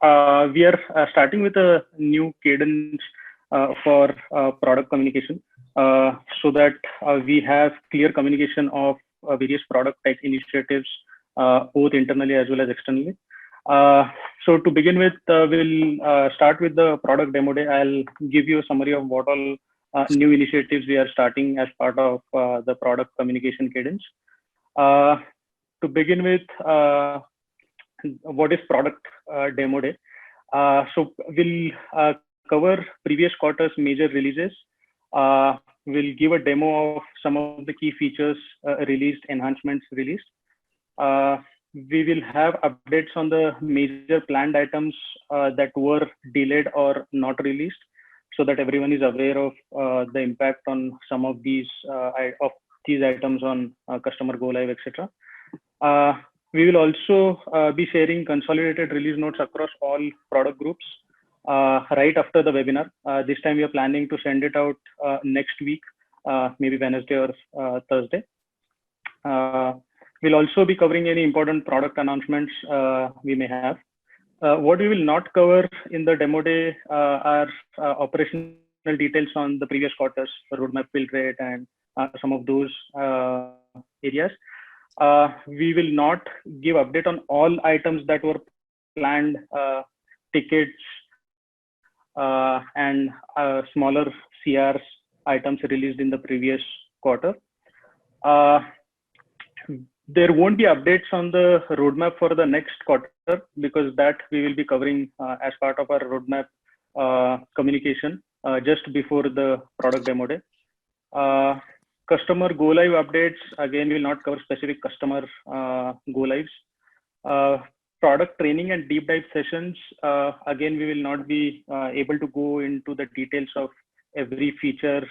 We are starting with a new cadence for product communication so that we have clear communication of various product tech initiatives, both internally as well as externally. So to begin with, we'll start with the product demo day. I'll give you a summary of what all new initiatives we are starting as part of the product communication cadence. Uh, to begin with, what is product demo day? So we'll cover previous quarter's major releases. We'll give a demo of some of the key features released, enhancements released. We will have updates on the major planned items that were delayed or not released, so that everyone is aware of the impact on some of these items on customer go live, etc. We will also be sharing consolidated release notes across all product groups right after the webinar. This time we are planning to send it out next week, maybe Wednesday or Thursday. We'll also be covering any important product announcements we may have. What we will not cover in the demo day are operational details on the previous quarters, roadmap build rate, and some of those areas. We will not give update on all items that were planned, tickets, and smaller CRs items released in the previous quarter. There won't be updates on the roadmap for the next quarter because that we will be covering as part of our roadmap communication just before the product demo day. Customer go live updates, again, we will not cover specific customer go lives. Product training and deep dive sessions, again, we will not be able to go into the details of every feature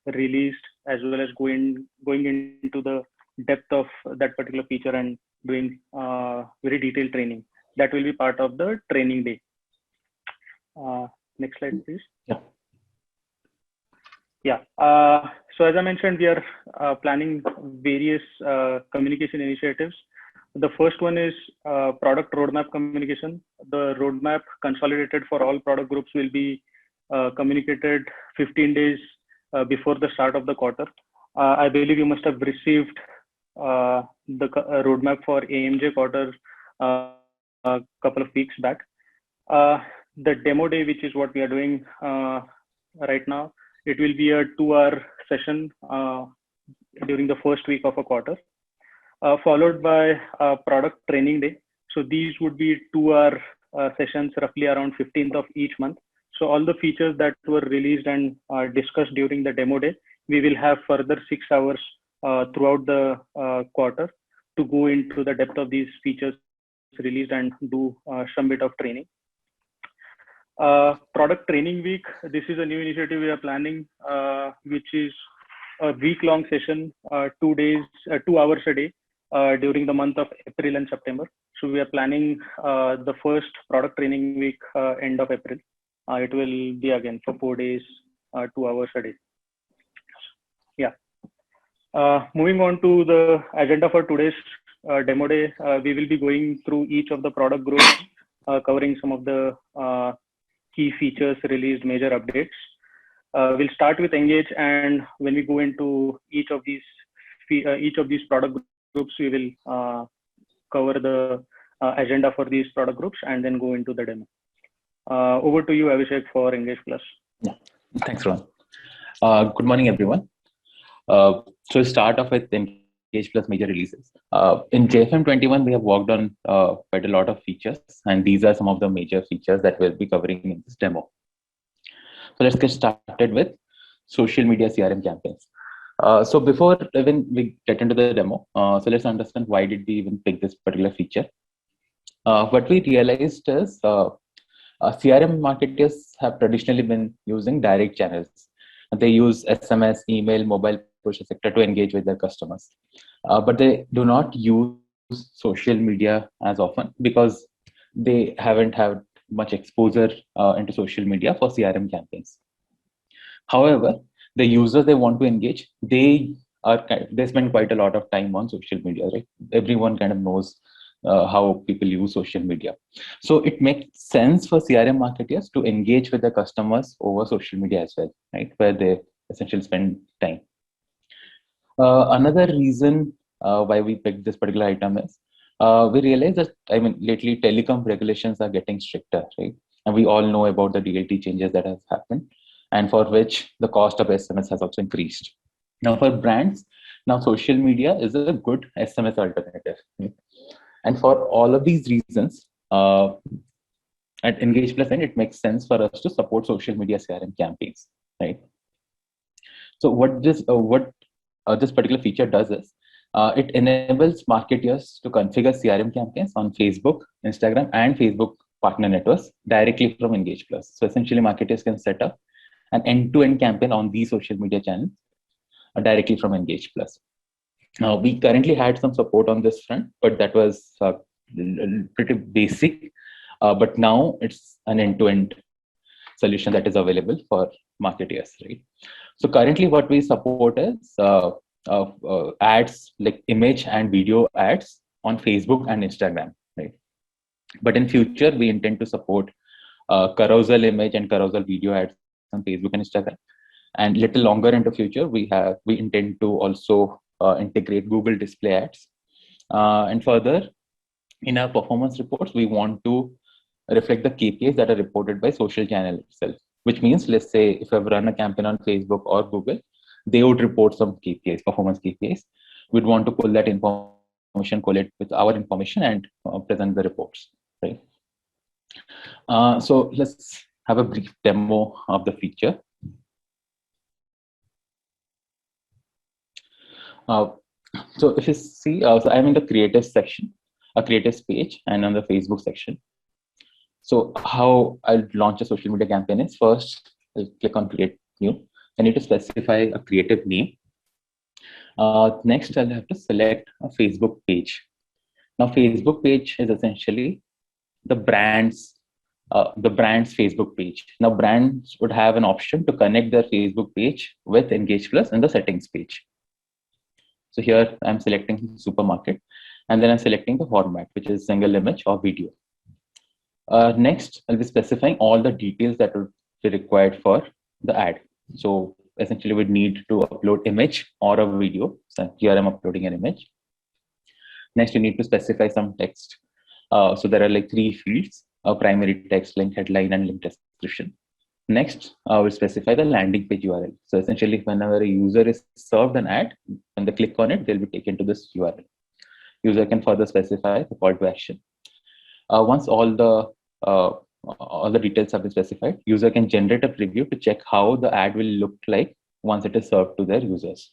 released, as well as going into the depth of that particular feature and doing very detailed training. That will be part of the training day. Next slide, please. Yeah. So as I mentioned, we are planning various communication initiatives. The first one is product roadmap communication. The roadmap consolidated for all product groups will be communicated 15 days before the start of the quarter. I believe you must have received the roadmap for AMJ quarter a couple of weeks back. The demo day, which is what we are doing right now, it will be a 2-hour session during the first week of a quarter, followed by a product training day. So these would be 2-hour sessions roughly around 15th of each month. So all the features that were released and discussed during the demo day, we will have further 6 hours throughout the quarter to go into the depth of these features released and do some bit of training. Product training week, this is a new initiative we are planning, which is a week-long session, 2 days, 2 hours a day during the month of April and September. So we are planning the first product training week end of April. It will be again for 4 days, 2 hours a day. Yeah. Moving on to the agenda for today's demo day, we will be going through each of the product groups, covering some of the key features released, major updates. We'll start with Engage, and when we go into each of these product groups, we will cover the agenda for these product groups and then go into the demo. Over to you, Abhishek, for Engage Plus. Yeah. Thanks, Ron. Good morning, everyone. So we'll start off with Engage Plus major releases. In JFM 21, we have worked on quite a lot of features, and these are some of the major features that we'll be covering in this demo. So let's get started with social media CRM campaigns. So before even we get into the demo, so let's understand why did we even pick this particular feature. What we realized is CRM marketers have traditionally been using direct channels. They use SMS, email, mobile push, etc. to engage with their customers. But they do not use social media as often because they haven't had much exposure into social media for CRM campaigns. However, the users they want to engage, they spend quite a lot of time on social media, right? Everyone kind of knows how people use social media. So it makes sense for CRM marketers to engage with their customers over social media as well, right? Where they essentially spend time. Another reason why we picked this particular item is we realize that, I mean, lately telecom regulations are getting stricter, right? And we all know about the DLT changes that have happened, and for which the cost of SMS has also increased. Now, for brands, now social media is a good SMS alternative, right? And for all of these reasons, at Engage Plus End, it makes sense for us to support social media CRM campaigns, right? So what this particular feature does is it enables marketers to configure CRM campaigns on Facebook, Instagram, and Facebook partner networks directly from Engage Plus. So essentially, marketers can set up an end-to-end campaign on these social media channels directly from Engage Plus. Now, we currently had some support on this front, but that was pretty basic. But now it's an end-to-end solution that is available for marketers, right? So currently what we support is ads like image and video ads on Facebook and Instagram, right? But in future, we intend to support carousel image and carousel video ads on Facebook and Instagram. And little longer into future, we intend to also integrate Google display ads. And further, in our performance reports, we want to reflect the KPIs that are reported by social channel itself, which means, let's say, if I've run a campaign on Facebook or Google, they would report some KPIs, performance KPIs. We'd want to pull that information, collate with our information, and present the reports, right? So let's have a brief demo of the feature. So if you see, so I'm in the creative section, a creatives page, and on the Facebook section. So how I'll launch a social media campaign is, first I'll click on create new. I need to specify a creative name. Next, I'll have to select a Facebook page. Now, Facebook page is essentially the brand's Facebook page. Now, brands would have an option to connect their Facebook page with Engage Plus in the settings page. So here I'm selecting supermarket, and then I'm selecting the format, which is single image or video. Next, I'll be specifying all the details that will be required for the ad. So essentially, we'd need to upload image or a video. So here I'm uploading an image. Next, you need to specify some text. So there are like 3 fields: primary text, link headline, and link description. Next, we'll specify the landing page URL. So essentially, whenever a user is served an ad, when they click on it, they'll be taken to this URL. User can further specify the call to action. Once all the details have been specified, user can generate a preview to check how the ad will look like once it is served to their users.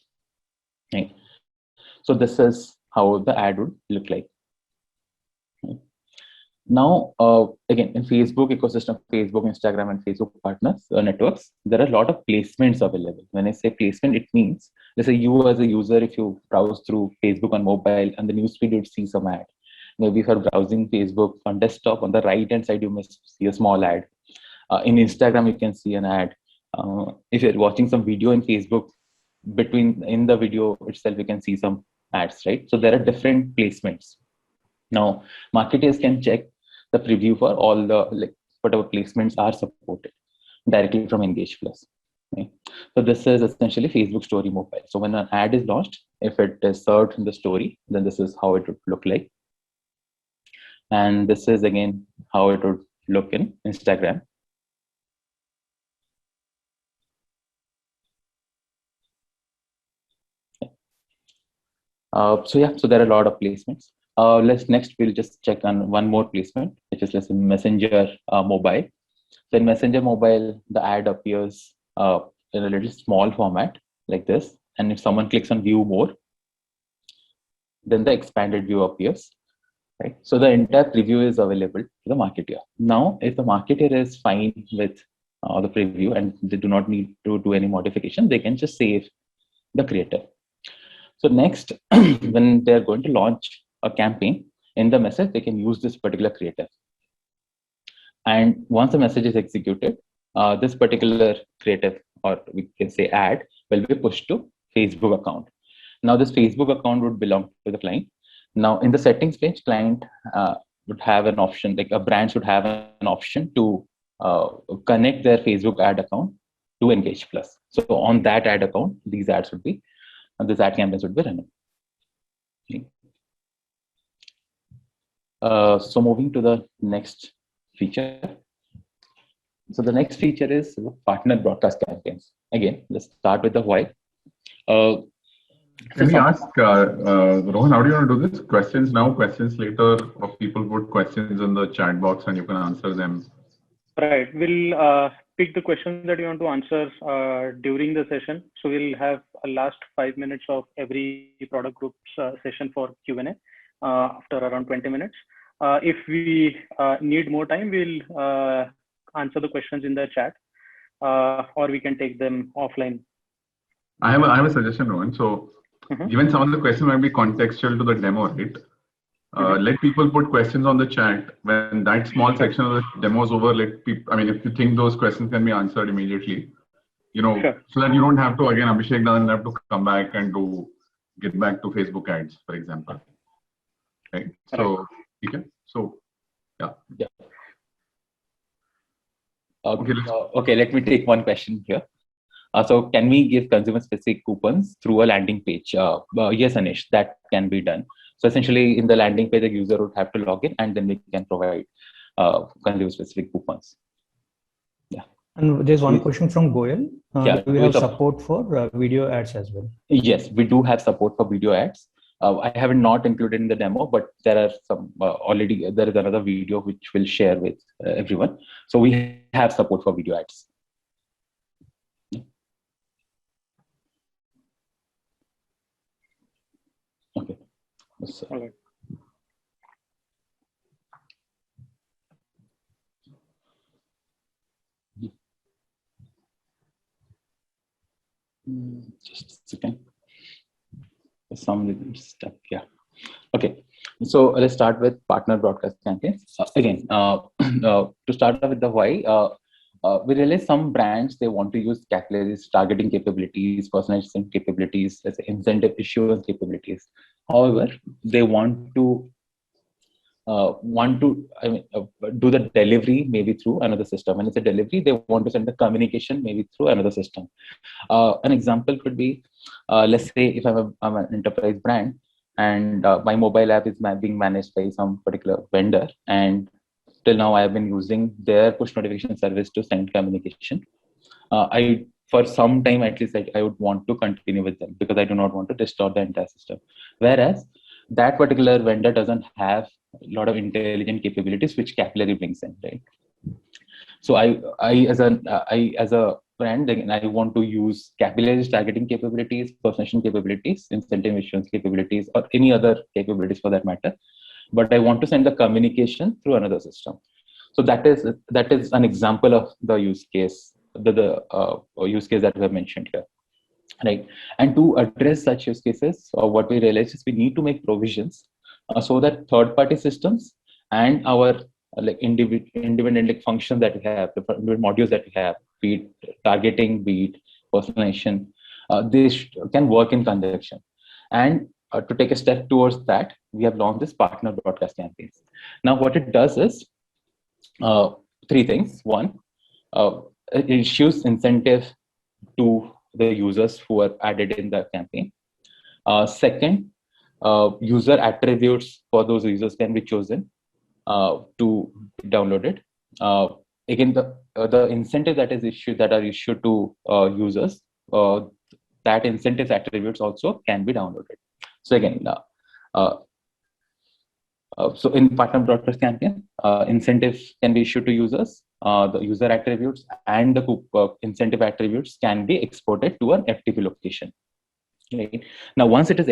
Right. So this is how the ad would look like. Now, again, in Facebook ecosystem, Facebook, Instagram, and Facebook partners networks, there are a lot of placements available. When I say placement, it means, let's say you as a user, if you browse through Facebook on mobile and the newsfeed, you'd see some ad. Maybe if you're browsing Facebook on desktop, on the right-hand side, you may see a small ad. In Instagram, you can see an ad. If you're watching some video in Facebook, in the video itself, you can see some ads, right? So there are different placements. Now, marketers can check the preview for all the whatever placements are supported directly from Engage Plus. Okay. So this is essentially Facebook Story Mobile. So when an ad is launched, if it is served in the story, then this is how it would look like. And this is again how it would look in Instagram. So there are a lot of placements. Next we'll just check on one more placement, which is, let's say, Messenger Mobile. So in Messenger Mobile, the ad appears in a little small format like this. And if someone clicks on view more, then the expanded view appears. Right. So the entire preview is available to the marketer. Now, if the marketer is fine with the preview and they do not need to do any modification, they can just save the creative. So next, when they're going to launch a campaign, in the message, they can use this particular creative. And once the message is executed, this particular creative, or we can say ad, will be pushed to Facebook account. Now, this Facebook account would belong to the client. Now in the settings page, client would have an option, like a brand should have an option to connect their Facebook ad account to Engage Plus. So on that ad account, these ads would be, this ad campaigns would be running. So moving to the next feature. So the next feature is partner broadcast campaigns. Again, let's start with the why. Can we ask, Rohan, how do you want to do this? Questions now, questions later, or people put questions in the chat box and you can answer them? Right. We'll pick the questions that you want to answer during the session. So we'll have a last 5 minutes of every product group's session for Q&A after around 20 minutes. If we need more time, we'll answer the questions in the chat, or we can take them offline. I have a suggestion, Rohan. So given some of the questions might be contextual to the demo, right? Let people put questions on the chat. When that small section of the demo is over, let people, I mean, if you think those questions can be answered immediately, you know, so that you don't have to, again, Abhishek doesn't have to come back and get back to Facebook ads, for example. Right. So, okay. So, yeah. Okay, let me take one question here. So can we give consumer specific coupons through a landing page? Yes, Anish, that can be done. So essentially in the landing page, the user would have to log in and then we can provide consumer specific coupons. Yeah. And there's one question from Goel. Yeah, do we have support for video ads as well? Yes, we do have support for video ads. I haven't not included in the demo, but there are some already, there is another video which we'll share with everyone. So we have support for video ads. Okay. All right. Just a second. Some stuff. Yeah. Okay. So let's start with partner broadcast campaigns. Again, to start off with the why. We realize some brands, they want to use capillaries, targeting capabilities, personalization capabilities, as incentive issuance capabilities. However, they want to do the delivery maybe through another system. When it's a delivery, they want to send the communication maybe through another system. An example could be, let's say if I'm an enterprise brand and my mobile app is being managed by some particular vendor, and till now I have been using their push notification service to send communication. For some time at least, I would want to continue with them because I do not want to distort the entire system. Whereas that particular vendor doesn't have a lot of intelligent capabilities which Capillary brings in, right? So I as a brand, again, I want to use Capillary's targeting capabilities, personalization capabilities, incentive issuance capabilities, or any other capabilities for that matter. But I want to send the communication through another system. So that is an example of the use case, the use case that we have mentioned here, right? And to address such use cases, what we realize is we need to make provisions so that third-party systems and our independent like functions that we have, the modules that we have, be it targeting, be it personalization, they can work in conjunction. And to take a step towards that, we have launched this partner broadcast campaigns. Now, what it does is three things. One, it issues incentive to the users who are added in the campaign. Second, user attributes for those users can be chosen to be downloaded. Again, the incentive that are issued to users, that incentive attributes also can be downloaded. So again, so in partner broadcast campaign, incentives can be issued to users. The user attributes and the incentive attributes can be exported to an FTP location. Right? Now, once it is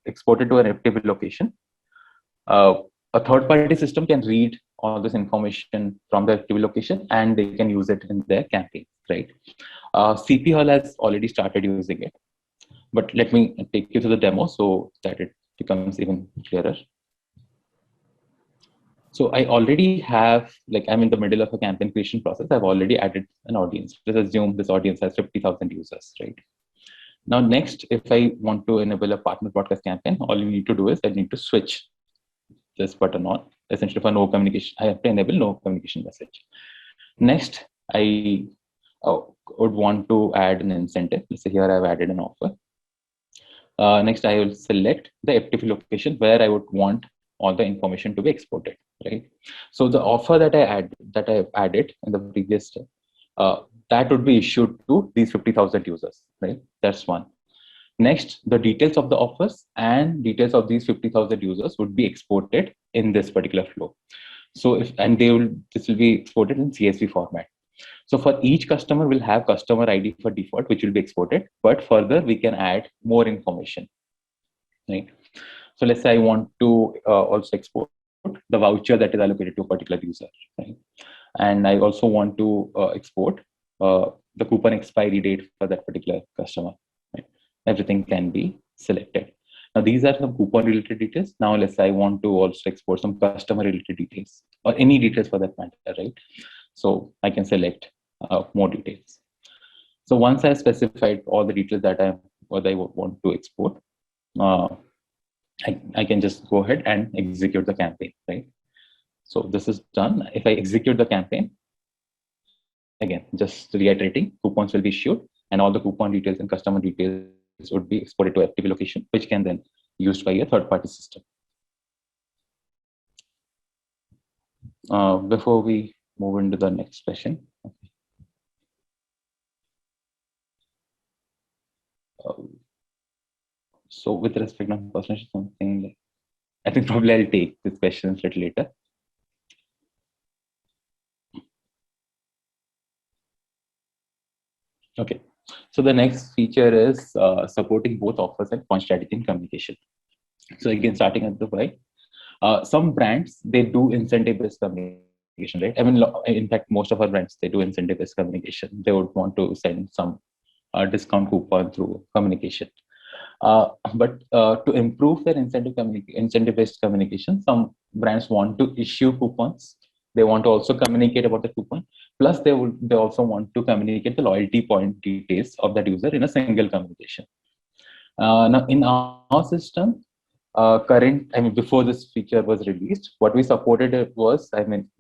exported to an FTP location, a third-party system can read all this information from the FTP location and they can use it in their campaign. Right? CP Hall has already started using it, but let me take you to the demo so that it becomes even clearer. So I already have, like, I'm in the middle of a campaign creation process. I've already added an audience. Let's assume this audience has 50,000 users, right? Now, next, if I want to enable a partner broadcast campaign, all you need to do is I need to switch this button on. Essentially, for no communication, I have to enable no communication message. Next, I would want to add an incentive. Let's say here I've added an offer. Next, I will select the FTP location where I would want all the information to be exported, right? So the offer that I've added in the previous step, that would be issued to these 50,000 users, right? That's one. Next, the details of the offers and details of these 50,000 users would be exported in this particular flow. So this will be exported in CSV format. So for each customer, we'll have customer ID for default, which will be exported, but further we can add more information, right? So let's say I want to also export the voucher that is allocated to a particular user, right? And I also want to export the coupon expiry date for that particular customer, right? Everything can be selected. Now, these are some coupon related details. Now, let's say I want to also export some customer related details or any details for that matter, right? So I can select more details. So once I specified all the details that I want to export, I can just go ahead and execute the campaign, right? So this is done. If I execute the campaign, again, just reiterating, coupons will be issued and all the coupon details and customer details would be exported to FTP location, which can then be used by a third-party system. Before we move into the next question. So with respect to personal something, like, I think probably I'll take this question a little later. Okay, so the next feature is supporting both offers and point strategy in communication. So again, starting at the right, some brands, they do incentive-based communication, right? I mean, in fact, most of our brands, they do incentive-based communication. They would want to send some discount coupon through communication. But to improve their incentive-based communication, some brands want to issue coupons. They want to also communicate about the coupon. Plus, they also want to communicate the loyalty point details of that user in a single communication. Now, in our system, before this feature was released, what we supported was,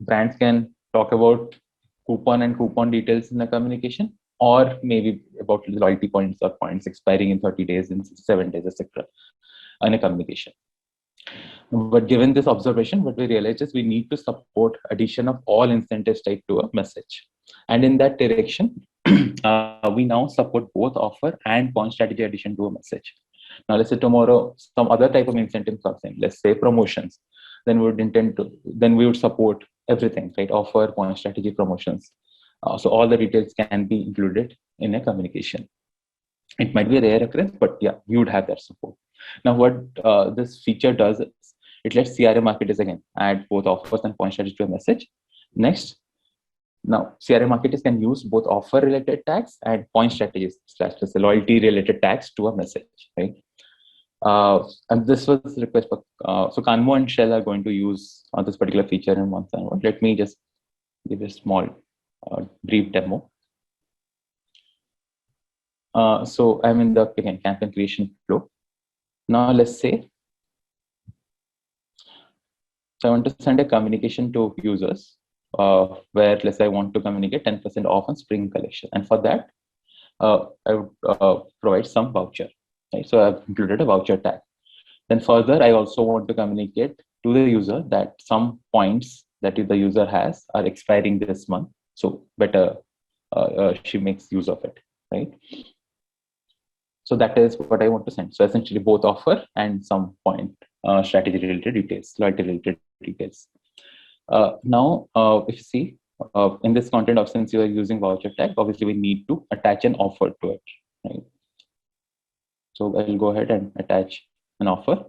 brands can talk about coupon and coupon details in the communication, or maybe about loyalty points or points expiring in 30 days, in 7 days, etc. in a communication. But given this observation, what we realized is we need to support addition of all incentives type to a message. And in that direction, we now support both offer and point strategy addition to a message. Now, let's say tomorrow some other type of incentive comes in, let's say promotions, then we would support everything, right? Offer, point strategy, promotions. So all the details can be included in a communication. It might be a rare occurrence, but yeah, you would have that support. Now, what this feature does is it lets CRM marketers again add both offers and point strategy to a message. Next, now CRM marketers can use both offer related tags and point strategies / loyalty related tags to a message, right? And this was the request for, so Kanmo and Shell are going to use this particular feature in one time. Let me just give a small brief demo. So I'm in the campaign creation flow. Now let's say, so I want to send a communication to users where let's say I want to communicate 10% off on spring collection. And for that, I would provide some voucher, right? So I've included a voucher tag. Then further, I also want to communicate to the user that some points that the user has are expiring this month. So better she makes use of it, right? So that is what I want to send. So essentially both offer and some point strategy related details, loyalty related details. Now, if you see in this content of, since you are using voucher tag, obviously we need to attach an offer to it, right? So I'll go ahead and attach an offer.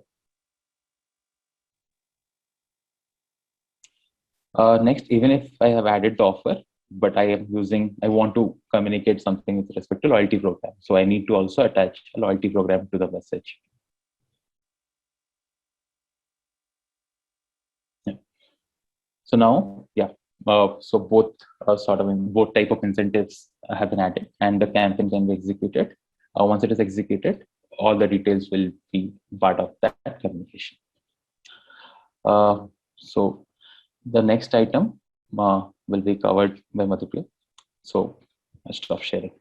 Next, even if I have added the offer, but I want to communicate something with respect to loyalty program. So I need to also attach a loyalty program to the message. Yeah. So now, yeah, so both both type of incentives have been added and the campaign can be executed. Once it is executed, all the details will be part of that communication. So the next item will be covered by Madhupriya. So I'll stop sharing.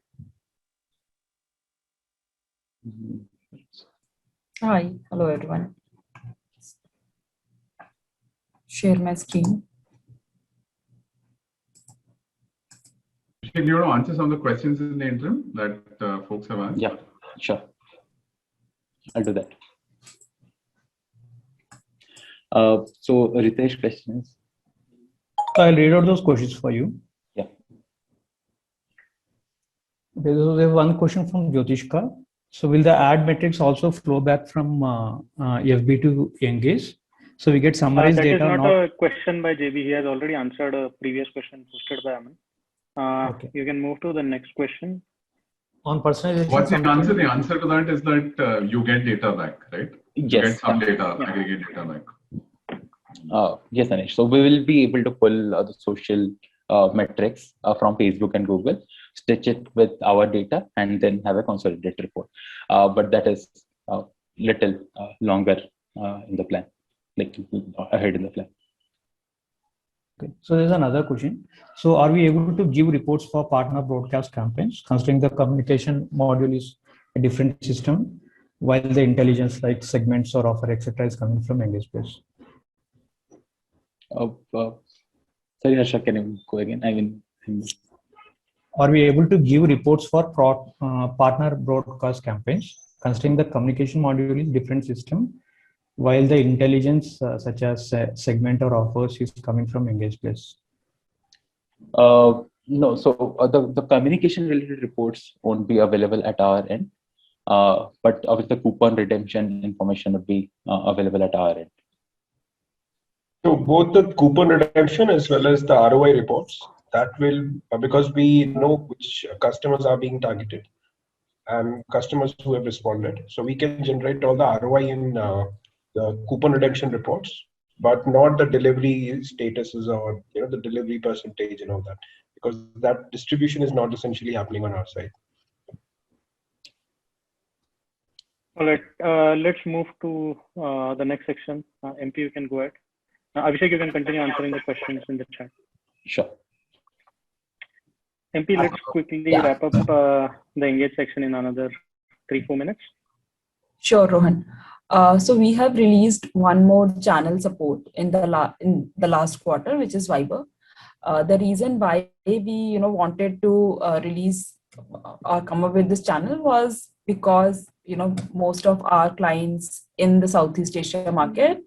Hi, hello everyone. Share my screen. Do you want to answer some of the questions in the interim that folks have asked? Yeah, sure. I'll do that. So Ritesh, questions? So I'll read out those questions for you. Yeah. Okay, so we have one question from Jyotishka. So will the ad metrics also flow back from FB to Engage? So we get summarized that data. That is not a question by JB. He has already answered a previous question posted by Aman. Okay. You can move to the next question. On personalization. What's the answer? The answer to that is that you get data back, right? You Yes. get some data, aggregate data back. Yes, Anish. So we will be able to pull the social metrics from Facebook and Google, stitch it with our data, and then have a consolidated report. But that is little longer in the plan, like ahead in the plan. Okay. So there's another question. So are we able to give reports for partner broadcast campaigns, considering the communication module is a different system, while the intelligence like segments or offer, etc., is coming from EngagePlace? Sorry, Harsha, can you go again? I mean, are we able to give reports for partner broadcast campaigns, considering the communication module is different system, while the intelligence such as segment or offers is coming from EngagePlace? No, so the communication related reports won't be available at our end, but obviously the coupon redemption information would be available at our end. So both the coupon redemption as well as the ROI reports, that will, because we know which customers are being targeted and customers who have responded. So we can generate all the ROI in the coupon redemption reports, but not the delivery statuses or the delivery percentage and all that, because that distribution is not essentially happening on our side. All right, let's move to the next section. MP, you can go ahead. Abhishek, you can continue answering the questions in the chat. Sure. MP, let's quickly wrap up the Engage section in another 3-4 minutes. Sure, Rohan. So we have released one more channel support in the last quarter, which is Viber. The reason why we wanted to release or come up with this channel was because most of our clients in the Southeast Asia market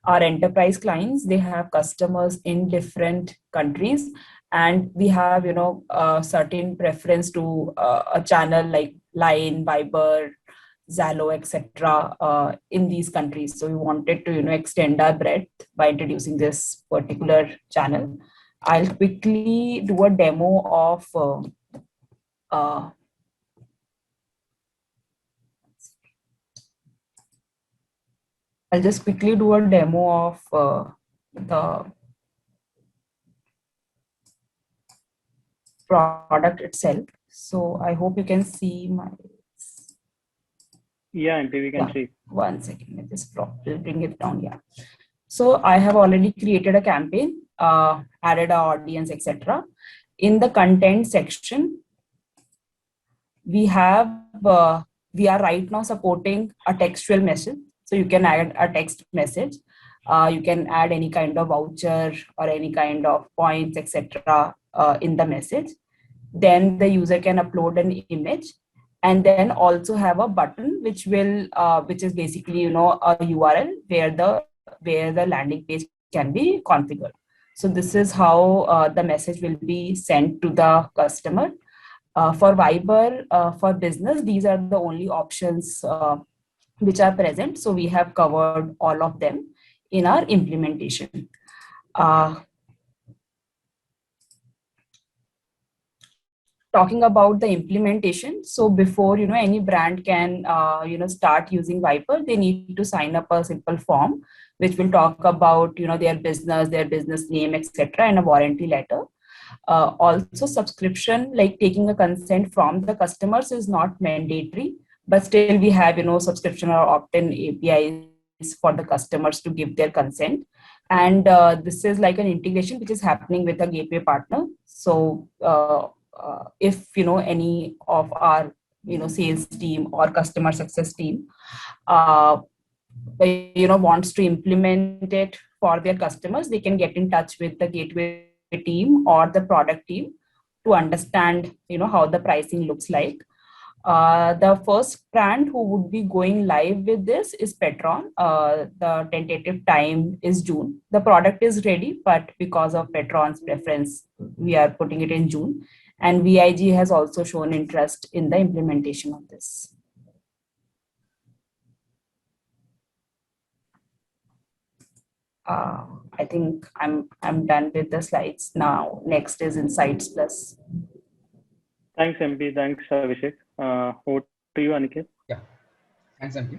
are enterprise clients. They have customers in different countries, and we have a certain preference to a channel like Line, Viber, Zalo, etc. In these countries. So we wanted to extend our breadth by introducing this particular channel. I'll quickly do a demo of I'll just quickly do a demo of the product itself. So I hope you can see my. Yeah, MP, we can see. 1 second, let just bring it down. Yeah. So I have already created a campaign, added an audience, etc. In the content section, we are right now supporting a textual message. So you can add a text message. You can add any kind of voucher or any kind of points, etc. In the message. Then the user can upload an image, and then also have a button which is basically a URL where the landing page can be configured. So this is how the message will be sent to the customer. For Viber, for business, these are the only options which are present. So we have covered all of them in our implementation. Talking about the implementation, so before any brand can start using Viber, they need to sign up a simple form which will talk about their business name, etc., and a warranty letter. Also, subscription, like taking a consent from the customers, is not mandatory, but still we have, subscription or opt-in APIs for the customers to give their consent. And this is like an integration which is happening with a gateway partner. So if any of our sales team or customer success team wants to implement it for their customers, they can get in touch with the gateway team or the product team to understand how the pricing looks like. The first brand who would be going live with this is Petron. The tentative time is June. The product is ready, but because of Petron's preference, we are putting it in June. And VIG has also shown interest in the implementation of this. I think I'm done with the slides now. Next is Insights Plus. Thanks, MP. Thanks, Abhishek. Over to you, Aniket. Yeah, thanks, MP.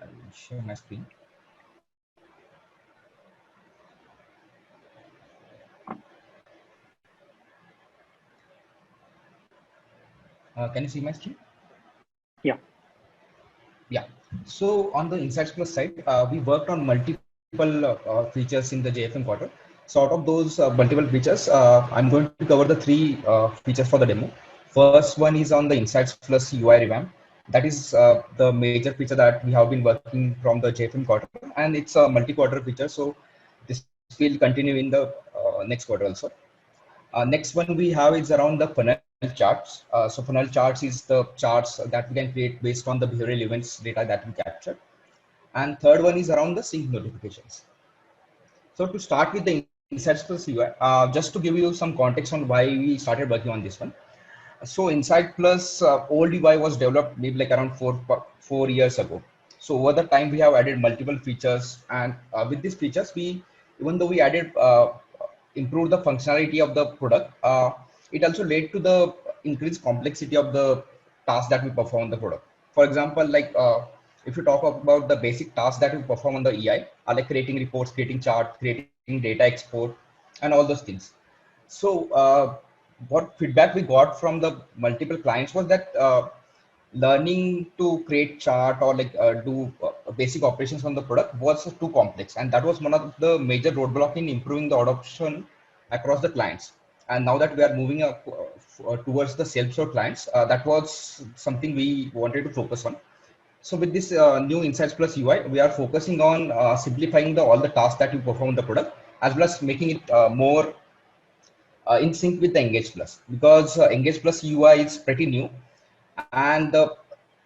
I'll share my screen. Can you see my screen? Yeah. Yeah. So on the Insights Plus side, we worked on multiple features in the JFM quarter. So out of those multiple features, I'm going to cover the three features for the demo. First one is on the Insights Plus UI revamp. That is the major feature that we have been working from the JFM quarter, and it's a multi-quarter feature. So this will continue in the next quarter also. Next one we have is around the funnel charts. So funnel charts is the charts that we can create based on the behavioral events data that we capture. And third one is around the sync notifications. So to start with the Insights Plus UI, just to give you some context on why we started working on this one. So Insights Plus old UI was developed maybe like around four years ago. So over the time we have added multiple features, and with these features, even though we added improved the functionality of the product, it also led to the increased complexity of the tasks that we perform on the product. For example, like if you talk about the basic tasks that we perform on the EI, like creating reports, creating charts, creating data export, and all those things. So what feedback we got from the multiple clients was that learning to create chart or like do basic operations on the product was too complex, and that was one of the major roadblock in improving the adoption across the clients. And now that we are moving up towards the self-serve clients, that was something we wanted to focus on. So with this new Insights Plus UI, we are focusing on simplifying all the tasks that you perform on the product, as well as making it more in sync with the Engage Plus, because Engage Plus UI is pretty new, and the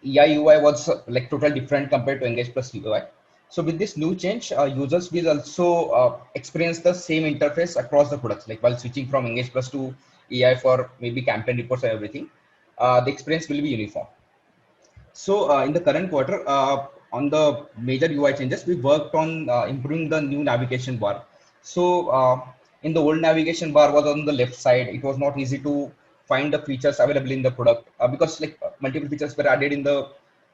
EI UI was like totally different compared to Engage Plus UI. So with this new change, users will also experience the same interface across the products, like while switching from Engage Plus to EI for maybe campaign reports and everything, the experience will be uniform. So in the current quarter, on the major UI changes, we worked on improving the new navigation bar. So in the old navigation bar was on the left side. It was not easy to find the features available in the product because like multiple features were added in the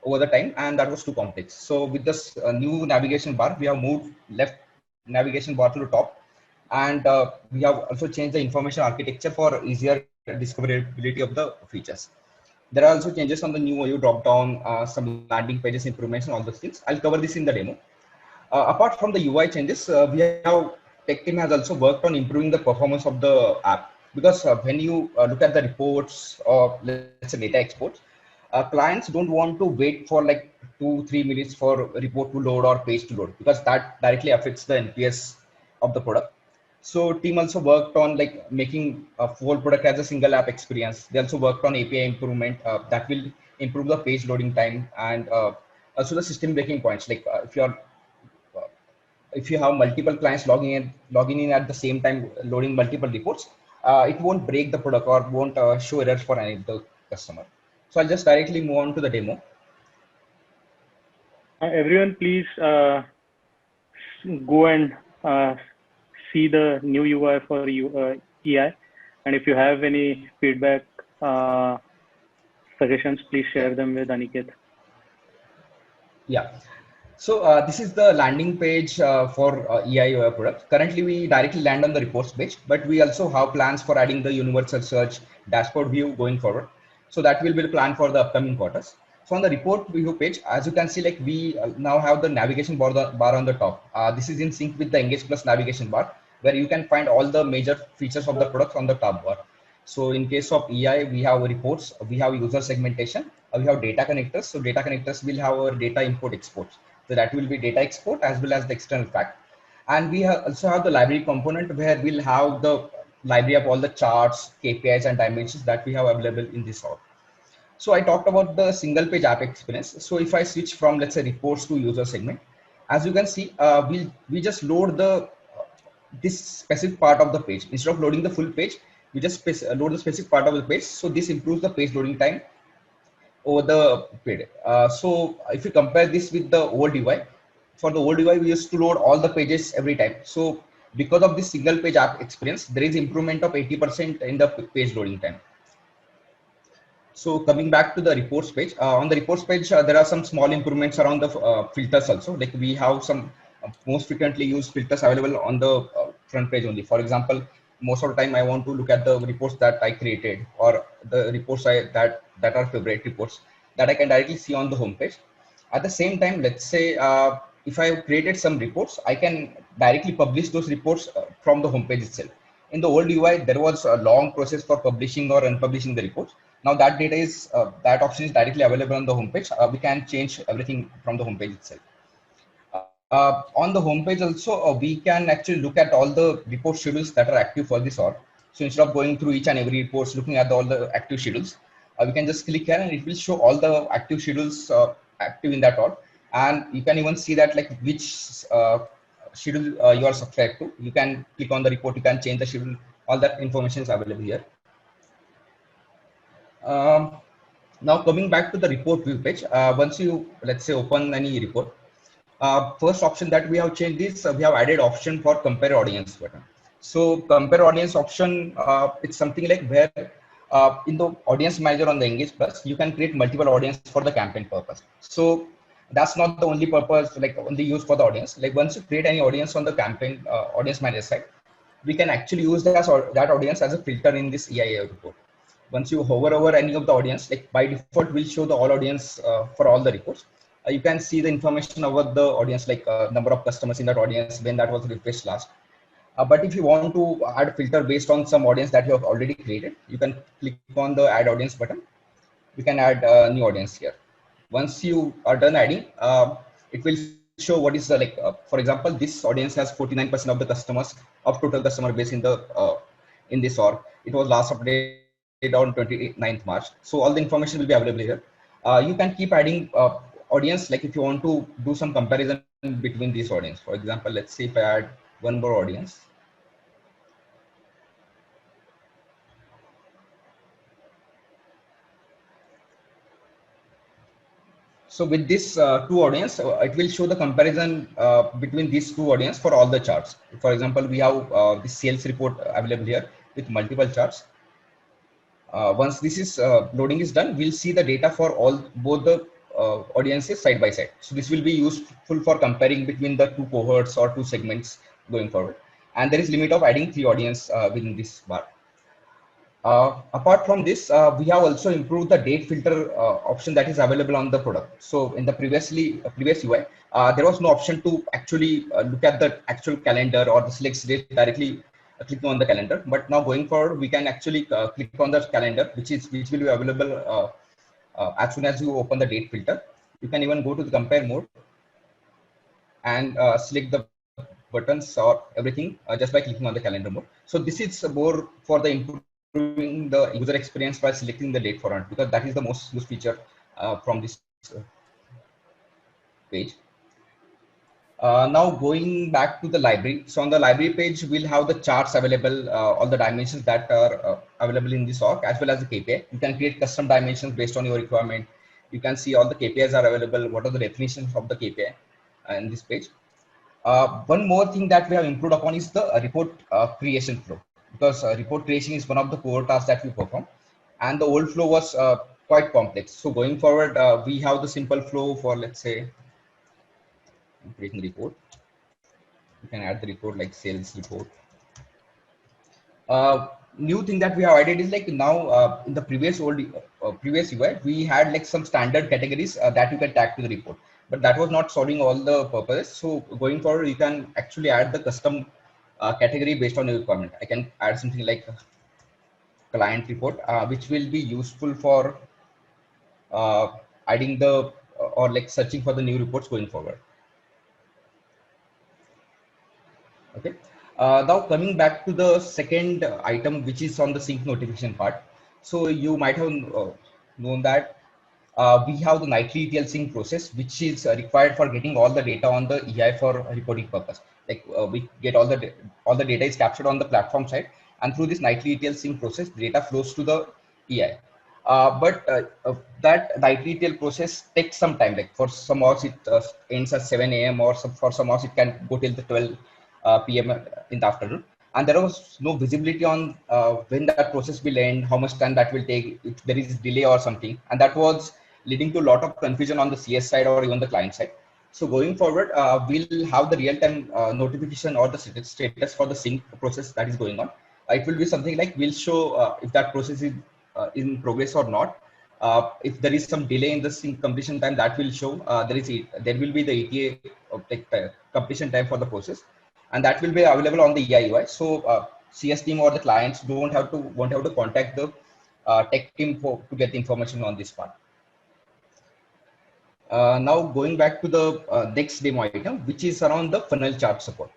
over the time, and that was too complex. So with this new navigation bar, we have moved left navigation bar to the top, and we have also changed the information architecture for easier discoverability of the features. There are also changes on the new OU drop down, some landing pages improvements, and all those things. I'll cover this in the demo. Apart from the UI changes, we have tech team has also worked on improving the performance of the app, because when you look at the reports or let's say data exports, clients don't want to wait for like 2-3 minutes for a report to load or page to load, because that directly affects the NPS of the product. So team also worked on like making a whole product as a single app experience. They also worked on API improvement that will improve the page loading time, and also the system breaking points. Like if you have multiple clients logging in at the same time, loading multiple reports, it won't break the product or won't show errors for any of the customer. So I'll just directly move on to the demo. Everyone, please go and see the new UI for EI. And if you have any feedback, suggestions, please share them with Aniket. Yeah. So this is the landing page for EIOA product. Currently, we directly land on the reports page, but we also have plans for adding the universal search dashboard view going forward. So that will be the plan for the upcoming quarters. So on the report view page, as you can see, like we now have the navigation bar on the top. This is in sync with the Engage Plus navigation bar, where you can find all the major features of the products on the top bar. So in case of EI, we have reports, we have user segmentation, we have data connectors. So data connectors will have our data import exports. So that will be data export as well as the external fact. And we also have the library component where we'll have the library of all the charts, KPIs and dimensions that we have available in this org. So I talked about the single page app experience. So if I switch from, let's say, reports to user segment, as you can see, we just load the this specific part of the page. Instead of loading the full page, we just load the specific part of the page. So this improves the page loading time over the period. So if you compare this with the old UI, for the old UI, we used to load all the pages every time. So because of this single page app experience, there is improvement of 80% in the page loading time. So coming back to the reports page, on the reports page, there are some small improvements around the filters also. Like we have some most frequently used filters available on the front page only. For example, most of the time I want to look at the reports that I created or the reports that are favorite reports that I can directly see on the homepage. At the same time, let's say if I have created some reports, I can directly publish those reports from the homepage itself. In the old UI, there was a long process for publishing or unpublishing the reports. Now that data is that option is directly available on the homepage. We can change everything from the homepage itself. On the homepage also, we can actually look at all the report schedules that are active for this org. So instead of going through each and every reports, looking at all the active schedules, we can just click here and it will show all the active schedules active in that org. And you can even see that like which schedule you are subscribed to. You can click on the report, you can change the schedule. All that information is available here. Now coming back to the report view page, once you, let's say, open any report, first option that we have changed is we have added option for compare audience button. So compare audience option, it's something like where in the audience manager on the Engage Plus, you can create multiple audience for the campaign purpose. So that's not the only purpose, like only use for the audience. Like once you create any audience on the campaign audience manager side, we can actually use that audience as a filter in this EIA report. Once you hover over any of the audience, like by default, we'll show the all audience for all the reports. You can see the information about the audience, like number of customers in that audience, when that was refreshed last. But if you want to add a filter based on some audience that you have already created, you can click on the add audience button. We can add a new audience here. Once you are done adding, it will show what is the for example, this audience has 49% of the customers of total customer base in the in this org. It was last updated on 29th March. So all the information will be available here. You can keep adding audience, like if you want to do some comparison between these audience. For example, let's see if I add one more audience. So with this two audience, it will show the comparison between these two audience for all the charts. For example, we have the sales report available here with multiple charts. Once this is loading is done, we'll see the data for both the audiences side by side. So this will be useful for comparing between the two cohorts or two segments going forward. And there is limit of adding 3 audience within this bar. Apart from this, we have also improved the date filter option that is available on the product. So in the previous UI, there was no option to actually look at the actual calendar or the select date directly clicking on the calendar. But now going forward, we can actually click on the calendar, which will be available as soon as you open the date filter. You can even go to the compare mode and select the buttons or everything just by clicking on the calendar mode. So this is more for the improving the user experience by selecting the date format, because that is the most used feature from this page. Now going back to the library. So on the library page, we'll have the charts available, all the dimensions that are available in this org, as well as the KPI. You can create custom dimensions based on your requirement. You can see all the KPIs are available. What are the definitions of the KPI in this page? One more thing that we have improved upon is the report creation flow, because report creation is one of the core tasks that we perform, and the old flow was quite complex. So going forward, we have the simple flow for, let's say, creating the report. You can add the report like sales report. New thing that we have added is like now in the previous UI, we had like some standard categories that you can tag to the report, but that was not solving all the purposes. So going forward, you can actually add the custom category based on your requirement. I can add something like client report, which will be useful for adding the or like searching for the new reports going forward. Okay. Now coming back to the second item, which is on the sync notification part. So you might have known that we have the nightly ETL sync process, which is required for getting all the data on the EI for reporting purpose. Like we get all the data is captured on the platform side, and through this nightly ETL sync process, the data flows to the EI. But that nightly ETL process takes some time. Like for some hours it ends at 7 a.m. or for some hours it can go till the 12 p.m. in the afternoon. And there was no visibility on when that process will end, how much time that will take, if there is delay or something. And that was leading to a lot of confusion on the CS side or even the client side. So going forward, we'll have the real-time notification or the status for the sync process that is going on. It will be something like we'll show if that process is in progress or not. If there is some delay in the sync completion time, that will show there will be the ETA completion time for the process, and that will be available on the EI UI. So CS team or the clients won't have to contact the tech team to get the information on this part. Now going back to the next demo item, which is around the funnel chart support.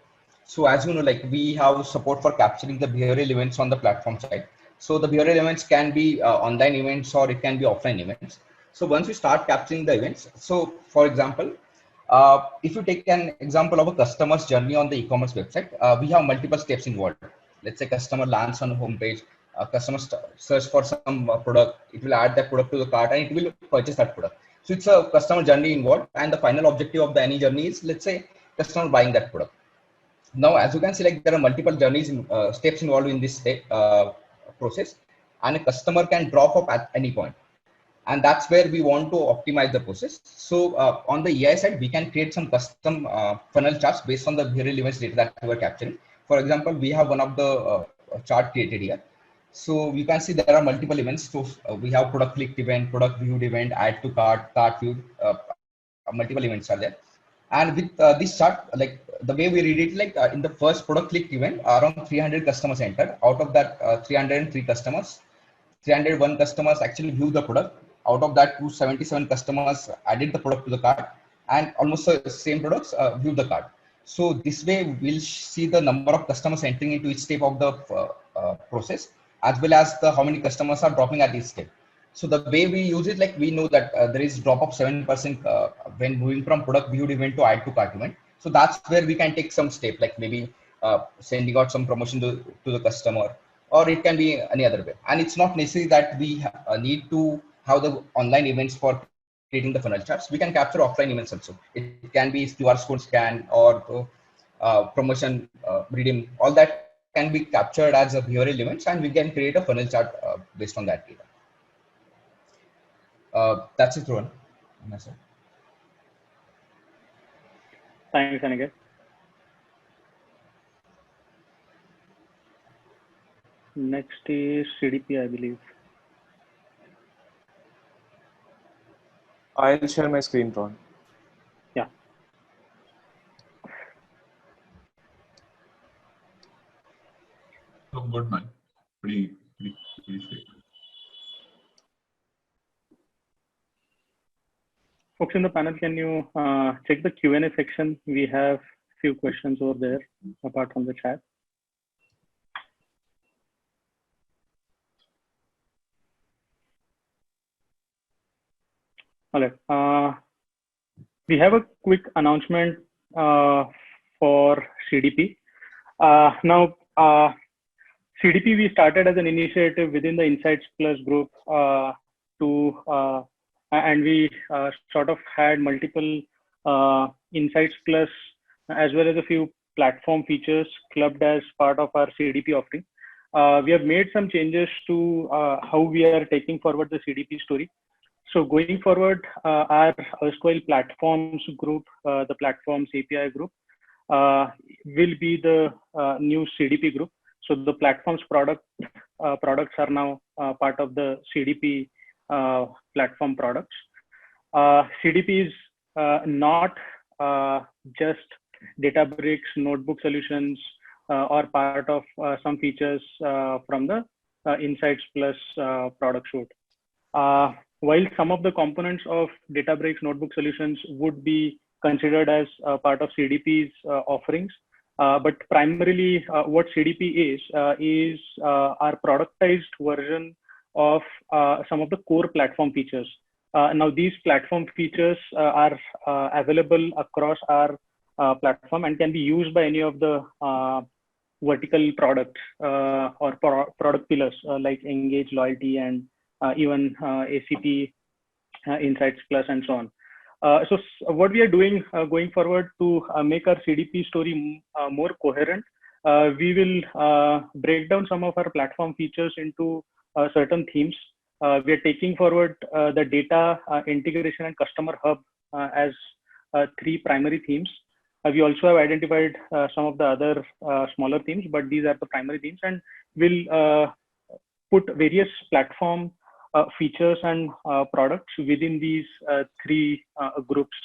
So as you know, like we have support for capturing the behavioral events on the platform side. So the behavioral events can be online events or it can be offline events. So once we start capturing the events, so for example, if you take an example of a customer's journey on the e-commerce website, we have multiple steps involved. Let's say customer lands on a homepage, customer search for some product, it will add that product to the cart and it will purchase that product. So it's a customer journey involved, and the final objective of any journey is, let's say, customer buying that product. Now, as you can see, like there are multiple journeys steps involved in this process, and a customer can drop off at any point. And that's where we want to optimize the process. So on the EI side, we can create some custom funnel charts based on the behavioral events data that we are capturing. For example, we have one of the chart created here. So you can see there are multiple events. So we have product clicked event, product viewed event, add to cart, cart viewed, multiple events are there. And with this chart, like the way we read it, like in the first product clicked event, around 300 customers entered. Out of that, 303 customers, 301 customers actually view the product. Out of that, 277 customers added the product to the cart, and almost the same products view the cart. So this way, we'll see the number of customers entering into each step of the process, as well as the how many customers are dropping at each step. So the way we use it, like we know that there is drop of 7% when moving from product viewed event to add to cart event. So that's where we can take some step, like maybe sending out some promotion to the customer, or it can be any other way. And it's not necessary that we need to have the online events for creating the funnel charts. We can capture offline events also. It can be QR code scan or promotion redeem. All that can be captured as a behavioral events, and we can create a funnel chart based on that data. That's it, Rohan. Thanks, Aniket. Next is CDP, I believe. I'll share my screen, Ron. Yeah. So good, man. Pretty straight. Folks in the panel, can you check the Q&A section? We have a few questions over there, apart from the chat. All right. We have a quick announcement for CDP. Now, CDP we started as an initiative within the Insights Plus group and we sort of had multiple Insights Plus as well as a few platform features clubbed as part of our CDP offering. We have made some changes to how we are taking forward the CDP story. So going forward, our erstwhile platforms group, the platforms API group, will be the new CDP group. So the platforms products are now part of the CDP platform products. CDP is not just Databricks notebook solutions or part of some features from the Insights Plus product suite. While some of the components of Databricks notebook solutions would be considered as part of CDP's offerings, but primarily what CDP is our productized version of some of the core platform features. Now these platform features are available across our platform and can be used by any of the vertical products or product pillars like Engage, Loyalty, and even ACP, Insights Plus, and so on. So what we are doing going forward to make our CDP story more coherent, we will break down some of our platform features into certain themes. We are taking forward the data integration and customer hub as three primary themes. We also have identified some of the other smaller themes, but these are the primary themes, and we'll put various platform features and products within these three groups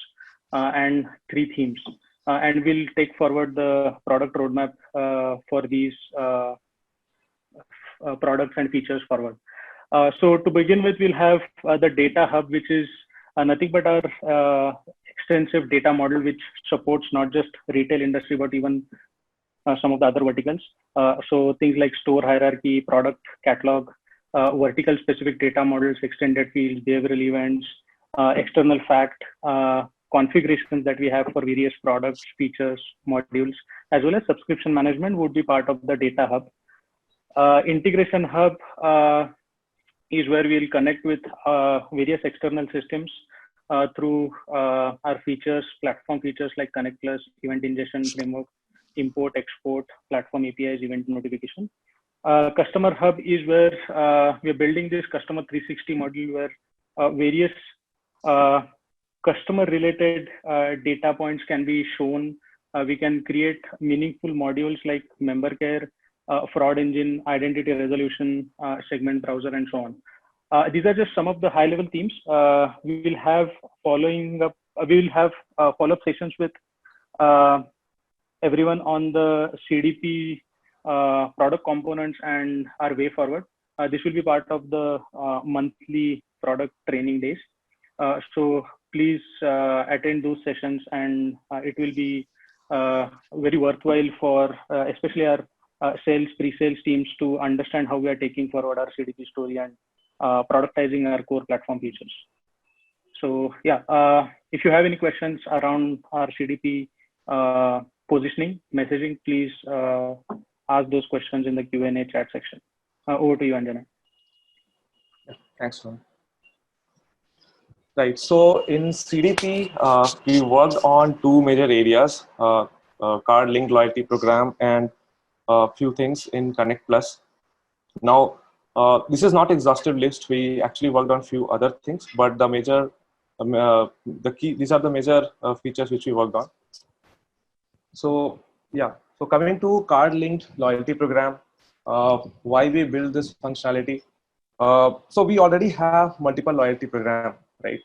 and three themes. And we'll take forward the product roadmap for these products and features forward. So to begin with, we'll have the data hub, which is nothing but our extensive data model, which supports not just retail industry, but even some of the other verticals. So things like store hierarchy, product catalog, vertical specific data models, extended fields, behavioral events, external fact, configurations that we have for various products, features, modules, as well as subscription management would be part of the data hub. Integration hub is where we'll connect with various external systems through our features, platform features like Connect Plus, event ingestion framework, import, export, platform APIs, event notification. Customer hub is where we're building this customer 360 module where various customer related data points can be shown. We can create meaningful modules like member care, fraud engine, identity resolution, segment browser, and so on. These are just some of the high level themes. We will have follow-up sessions with everyone on the CDP product components and our way forward. This will be part of the monthly product training days. So please attend those sessions, and it will be very worthwhile for especially our sales, pre-sales teams to understand how we are taking forward our CDP story and productizing our core platform features. So yeah, if you have any questions around our CDP positioning, messaging, please ask those questions in the Q&A chat section. Over to you, Anjana. Thanks, Ron. Right. So in CDP, we worked on two major areas, card linked loyalty program and a few things in Connect Plus. Now, this is not exhaustive list. We actually worked on a few other things, but the major, these are the major features which we worked on. So yeah, so coming to card linked loyalty program, why we build this functionality. So we already have multiple loyalty program, right?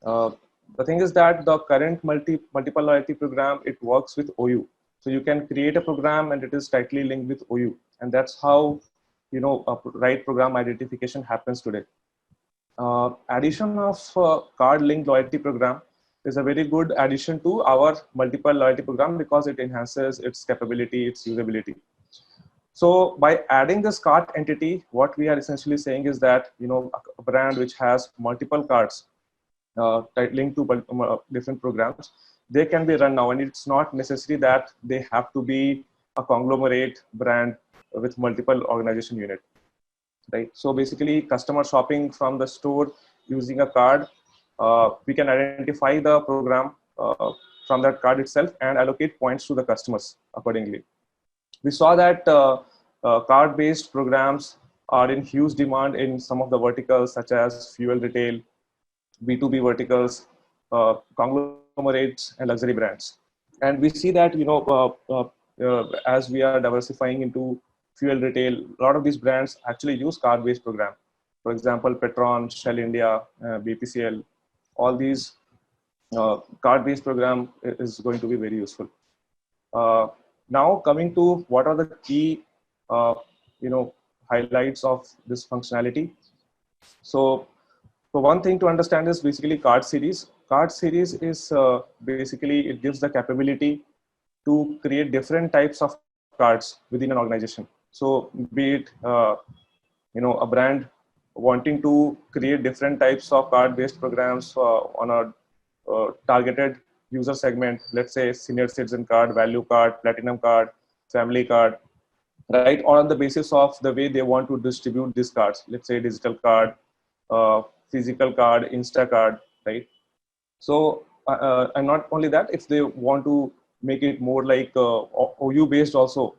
The thing is that the current multiple loyalty program, it works with OU. So you can create a program and it is tightly linked with OU. And that's how, you know, right program identification happens today. Addition of card linked loyalty program is a very good addition to our multiple loyalty program because it enhances its capability, its usability. So by adding this card entity, what we are essentially saying is that, you know, a brand which has multiple cards linked to different programs, they can be run now, and it's not necessary that they have to be a conglomerate brand with multiple organization unit, right? So basically, customer shopping from the store using a card, we can identify the program from that card itself and allocate points to the customers accordingly. We saw that card-based programs are in huge demand in some of the verticals such as fuel retail, B2B verticals, conglomerates, and luxury brands. And we see that, as we are diversifying into fuel retail, a lot of these brands actually use card-based program. For example, Petron, Shell India, BPCL, all these card-based program is going to be very useful. Now coming to what are the key, highlights of this functionality. So one thing to understand is basically card series. Card series is basically, it gives the capability to create different types of cards within an organization. So be it, a brand wanting to create different types of card-based programs on a targeted user segment, let's say senior citizen card, value card, platinum card, family card, right? Or on the basis of the way they want to distribute these cards, let's say digital card, physical card, Insta card, right? So, and not only that, if they want to make it more like OU based also,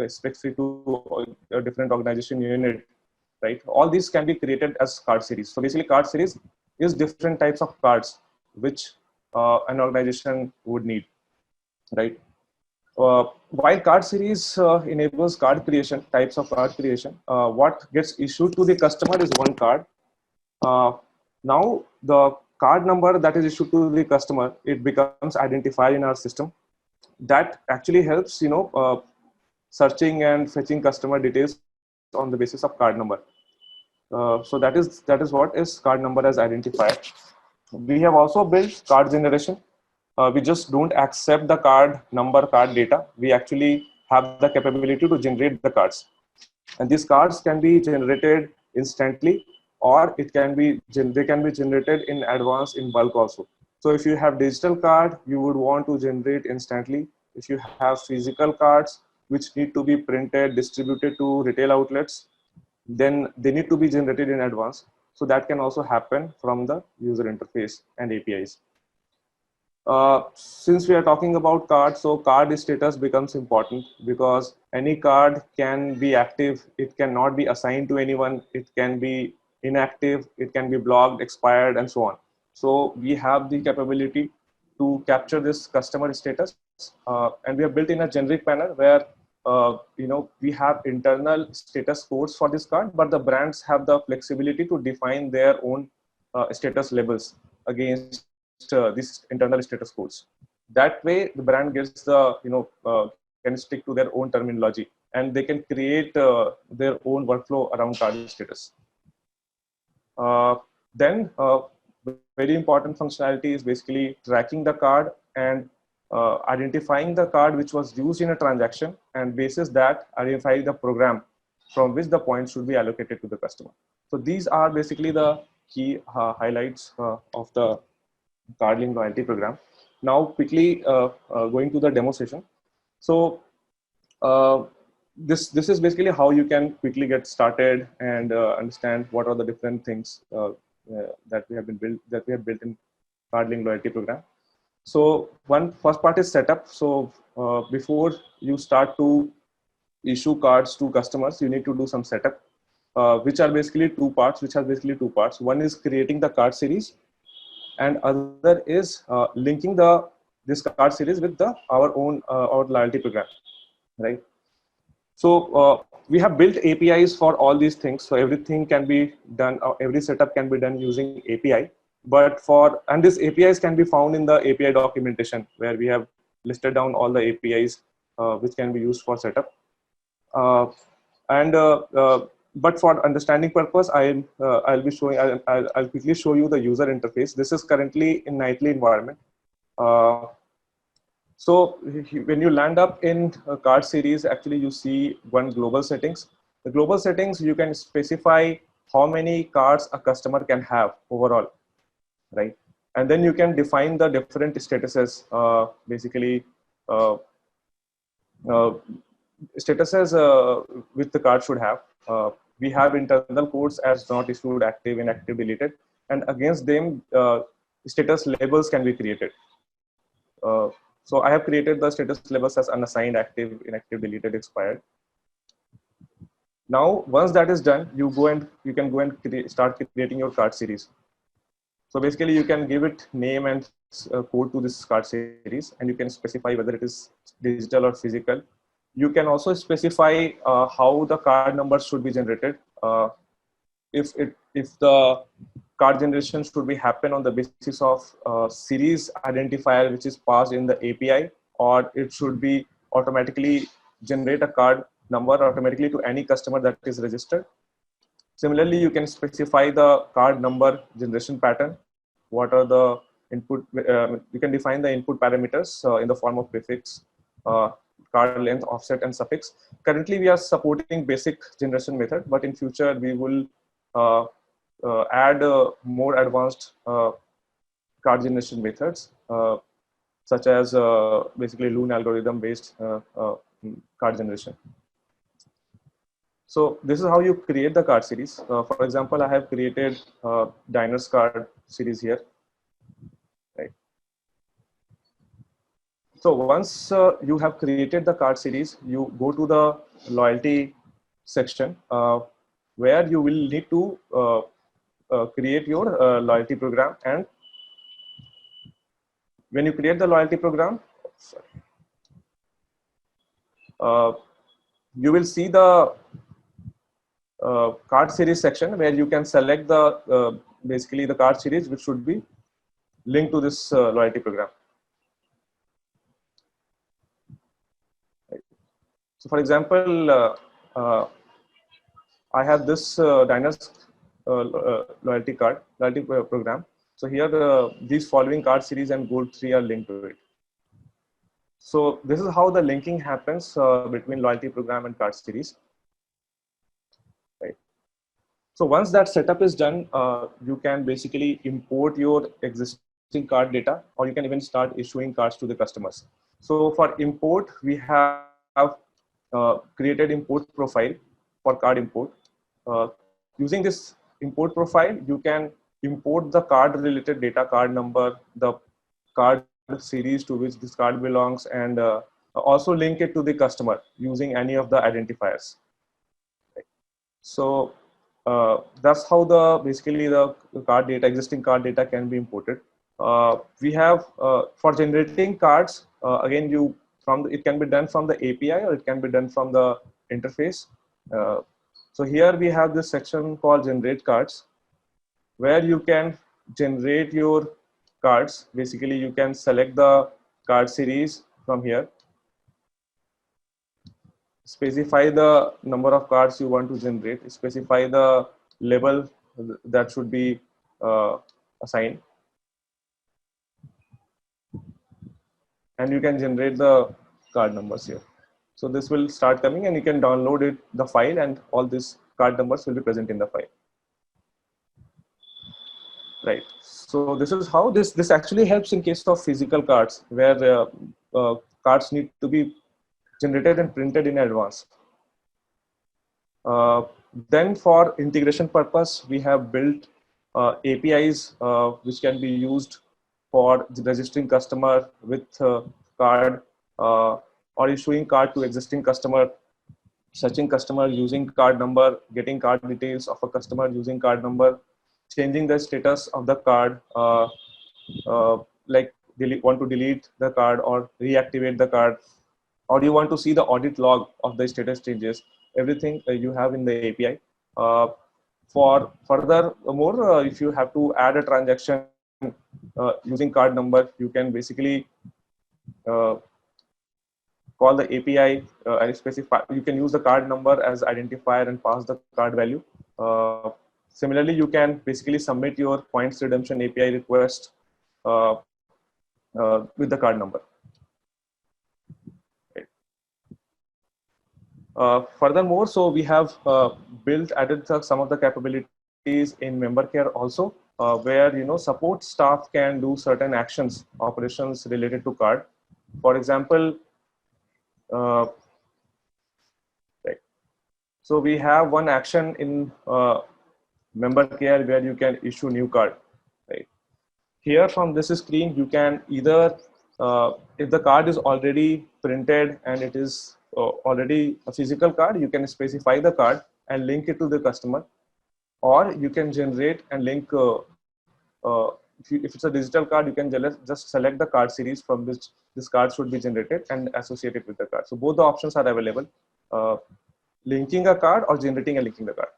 specific to a different organization unit, right? All these can be created as card series. So basically card series is different types of cards which an organization would need, right? While card series enables card creation, types of card creation, what gets issued to the customer is one card. Now the card number that is issued to the customer, it becomes identified in our system. That actually helps, searching and fetching customer details on the basis of card number. So that is what is card number as identifier. We have also built card generation. We just don't accept the card number, card data. We actually have the capability to generate the cards. And these cards can be generated instantly, or they can be generated in advance in bulk also. So if you have digital card, you would want to generate instantly. If you have physical cards, which need to be printed, distributed to retail outlets, then they need to be generated in advance. So that can also happen from the user interface and APIs. Since we are talking about cards, so card status becomes important because any card can be active. It cannot be assigned to anyone. It can be inactive. It can be blocked, expired, and so on. So we have the capability to capture this customer status, and we have built in a generic manner where we have internal status codes for this card, but the brands have the flexibility to define their own status labels against these internal status codes. That way, the brand gets the can stick to their own terminology, and they can create their own workflow around card status. Then, very important functionality is basically tracking the card and identifying the card which was used in a transaction, and basis that identify the program from which the points should be allocated to the customer. So these are basically the key highlights of the CardLink loyalty program. Now quickly going to the demo session. So this is basically how you can quickly get started and understand what are the different things that we have built in CardLink loyalty program. So first part is setup. So before you start to issue cards to customers, you need to do some setup, which are basically two parts. One is creating the card series, and other is linking this card series with our own our loyalty program, right? So we have built APIs for all these things, so everything can be done. Every setup can be done using API. But and these APIs can be found in the API documentation, where we have listed down all the APIs which can be used for setup. But for understanding purpose, I'll be showing. I'll quickly show you the user interface. This is currently in nightly environment. So when you land up in a card series, actually you see one global settings. The global settings, you can specify how many cards a customer can have overall, right? And then you can define the different statuses, basically statuses which the card should have. We have internal codes as not issued, active, inactive, deleted, and against them status labels can be created. So I have created the status labels as unassigned, active, inactive, deleted, expired. Now, once that is done, you can go and start creating your card series. So basically you can give it name and code to this card series, and you can specify whether it is digital or physical. You can also specify how the card number should be generated. If the card generation should be happen on the basis of series identifier which is passed in the API, or it should be automatically generate a card number automatically to any customer that is registered. Similarly, you can specify the card number generation pattern. What are the input? You can define the input parameters in the form of prefix, card length, offset, and suffix. Currently, we are supporting basic generation method, but in future we will add more advanced card generation methods, such as basically Loon algorithm based card generation. So this is how you create the card series. For example, I have created diners card series here. Right. So once you have created the card series, you go to the loyalty section where you will need to create your loyalty program. And when you create the loyalty program, you will see the card series section where you can select the basically the card series which should be linked to this loyalty program. Right. So for example, I have this diners loyalty program. So here these following card series and gold 3 are linked to it. So this is how the linking happens between loyalty program and card series. Right. So once that setup is done, you can basically import your existing card data, or you can even start issuing cards to the customers. So for import, we have created import profile for card import. Using this import profile, you can import the card related data, card number, the card series to which this card belongs, and also link it to the customer using any of the identifiers. Right. So that's how the basically the card data, existing card data, can be imported. We have for generating cards, again, it can be done from the API or it can be done from the interface. So here we have this section called generate cards, where you can generate your cards. Basically, you can select the card series from here, specify the number of cards you want to generate, specify the label that should be assigned, and you can generate the card numbers here. So this will start coming, and you can download it, the file, and all these card numbers will be present in the file. Right. So this is how this actually helps in case of physical cards, where cards need to be generated and printed in advance. Then for integration purpose, we have built APIs which can be used for registering customer with card, or issuing card to existing customer, searching customer using card number, getting card details of a customer using card number, changing the status of the card, like want to delete the card or reactivate the card, or you want to see the audit log of the status changes. Everything you have in the API. For furthermore, if you have to add a transaction using card number, you can basically call the API and specify. You can use the card number as identifier and pass the card value. Similarly, you can basically submit your points redemption API request with the card number. Furthermore, so we have added some of the capabilities in member care also, where support staff can do certain actions, operations related to card. For example, right. So we have one action in member care where you can issue new card. Right. Here from this screen, you can either if the card is already printed and it is already a physical card, you can specify the card and link it to the customer, or you can generate and link if it's a digital card, you can just select the card series from which this card should be generated and associate it with the card. So both the options are available, linking a card or generating and linking the card.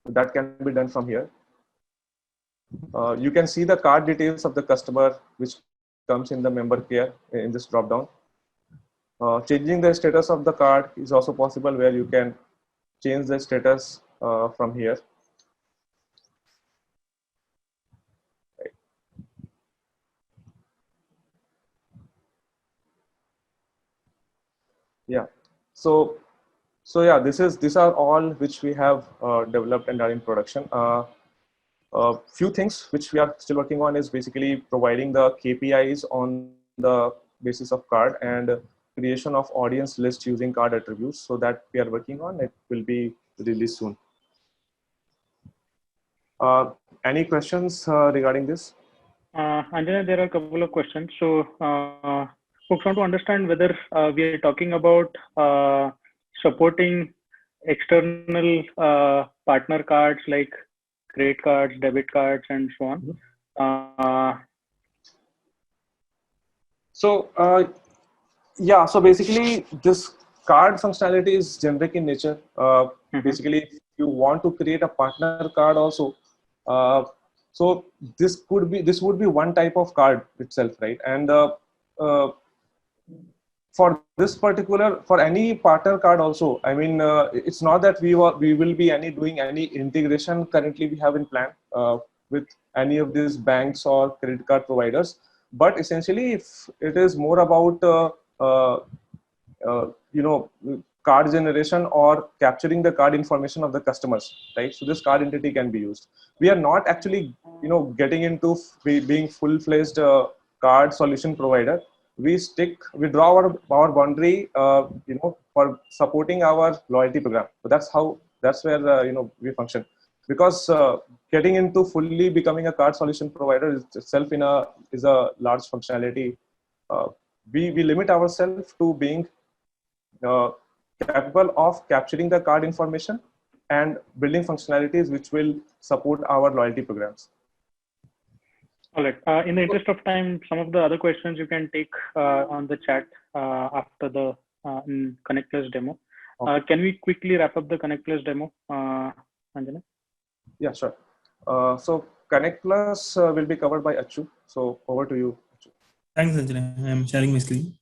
So that can be done from here. You can see the card details of the customer, which comes in the member care in this drop down. Changing the status of the card is also possible, where you can change the status from here. Right. Yeah. So yeah, these are all which we have developed and are in production. Few things which we are still working on is basically providing the KPIs on the basis of card and creation of audience list using card attributes. So that we are working on. It will be released soon. Any questions regarding this? Anjana, there are a couple of questions. So folks want to understand whether we are talking about supporting external partner cards like credit cards, debit cards, and so on. Yeah, so basically this card functionality is generic in nature. Basically, if you want to create a partner card also, so this would be one type of card itself, right? And for this particular, for any partner card also, I mean, it's not that we will be doing any integration currently we have in plan with any of these banks or credit card providers, but essentially if it is more about card generation or capturing the card information of the customers, right? So this card entity can be used. We are not actually getting into being full-fledged card solution provider. We draw our boundary for supporting our loyalty program. So that's where we function, because getting into fully becoming a card solution provider itself is a large functionality. We limit ourselves to being capable of capturing the card information and building functionalities which will support our loyalty programs. All right. In the interest of time, some of the other questions you can take on the chat after the Connect Plus demo. Okay. Can we quickly wrap up the Connect Plus demo, Anjana? Yeah, sure. So Connect Plus will be covered by Achu. So over to you, Achu. Thanks, Anjana. I'm sharing my screen.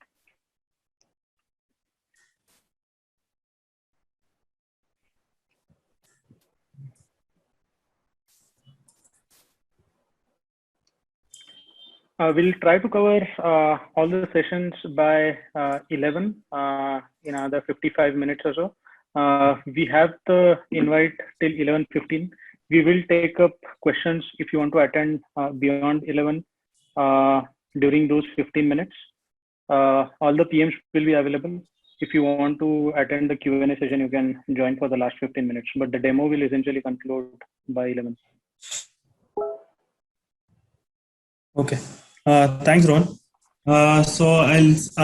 We'll try to cover all the sessions by 11 in another 55 minutes or so. We have the invite till 11:15. We will take up questions if you want to attend beyond 11 during those 15 minutes. All the PMs will be available. If you want to attend the Q&A session, you can join for the last 15 minutes, but the demo will essentially conclude by 11. Okay. Thanks, Ron. So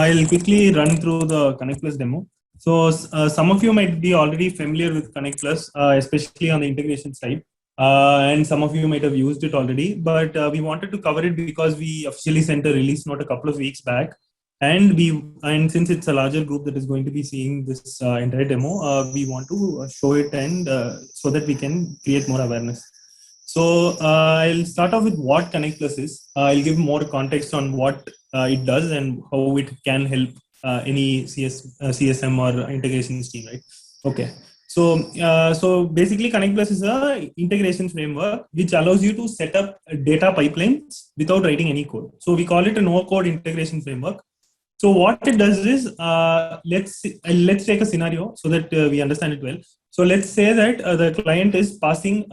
I'll quickly run through the Connect Plus demo. So some of you might be already familiar with Connect Plus, especially on the integration side, and some of you might have used it already. But we wanted to cover it because we officially sent a release note a couple of weeks back, and since it's a larger group that is going to be seeing this entire demo, we want to show it and so that we can create more awareness. So I'll start off with what Connect Plus is. I'll give more context on what it does and how it can help any CSM or integration team, right? Okay. So basically Connect Plus is a integration framework which allows you to set up data pipelines without writing any code. So we call it a no-code integration framework. So what it does is, let's take a scenario so that we understand it well. So let's say that the client is passing,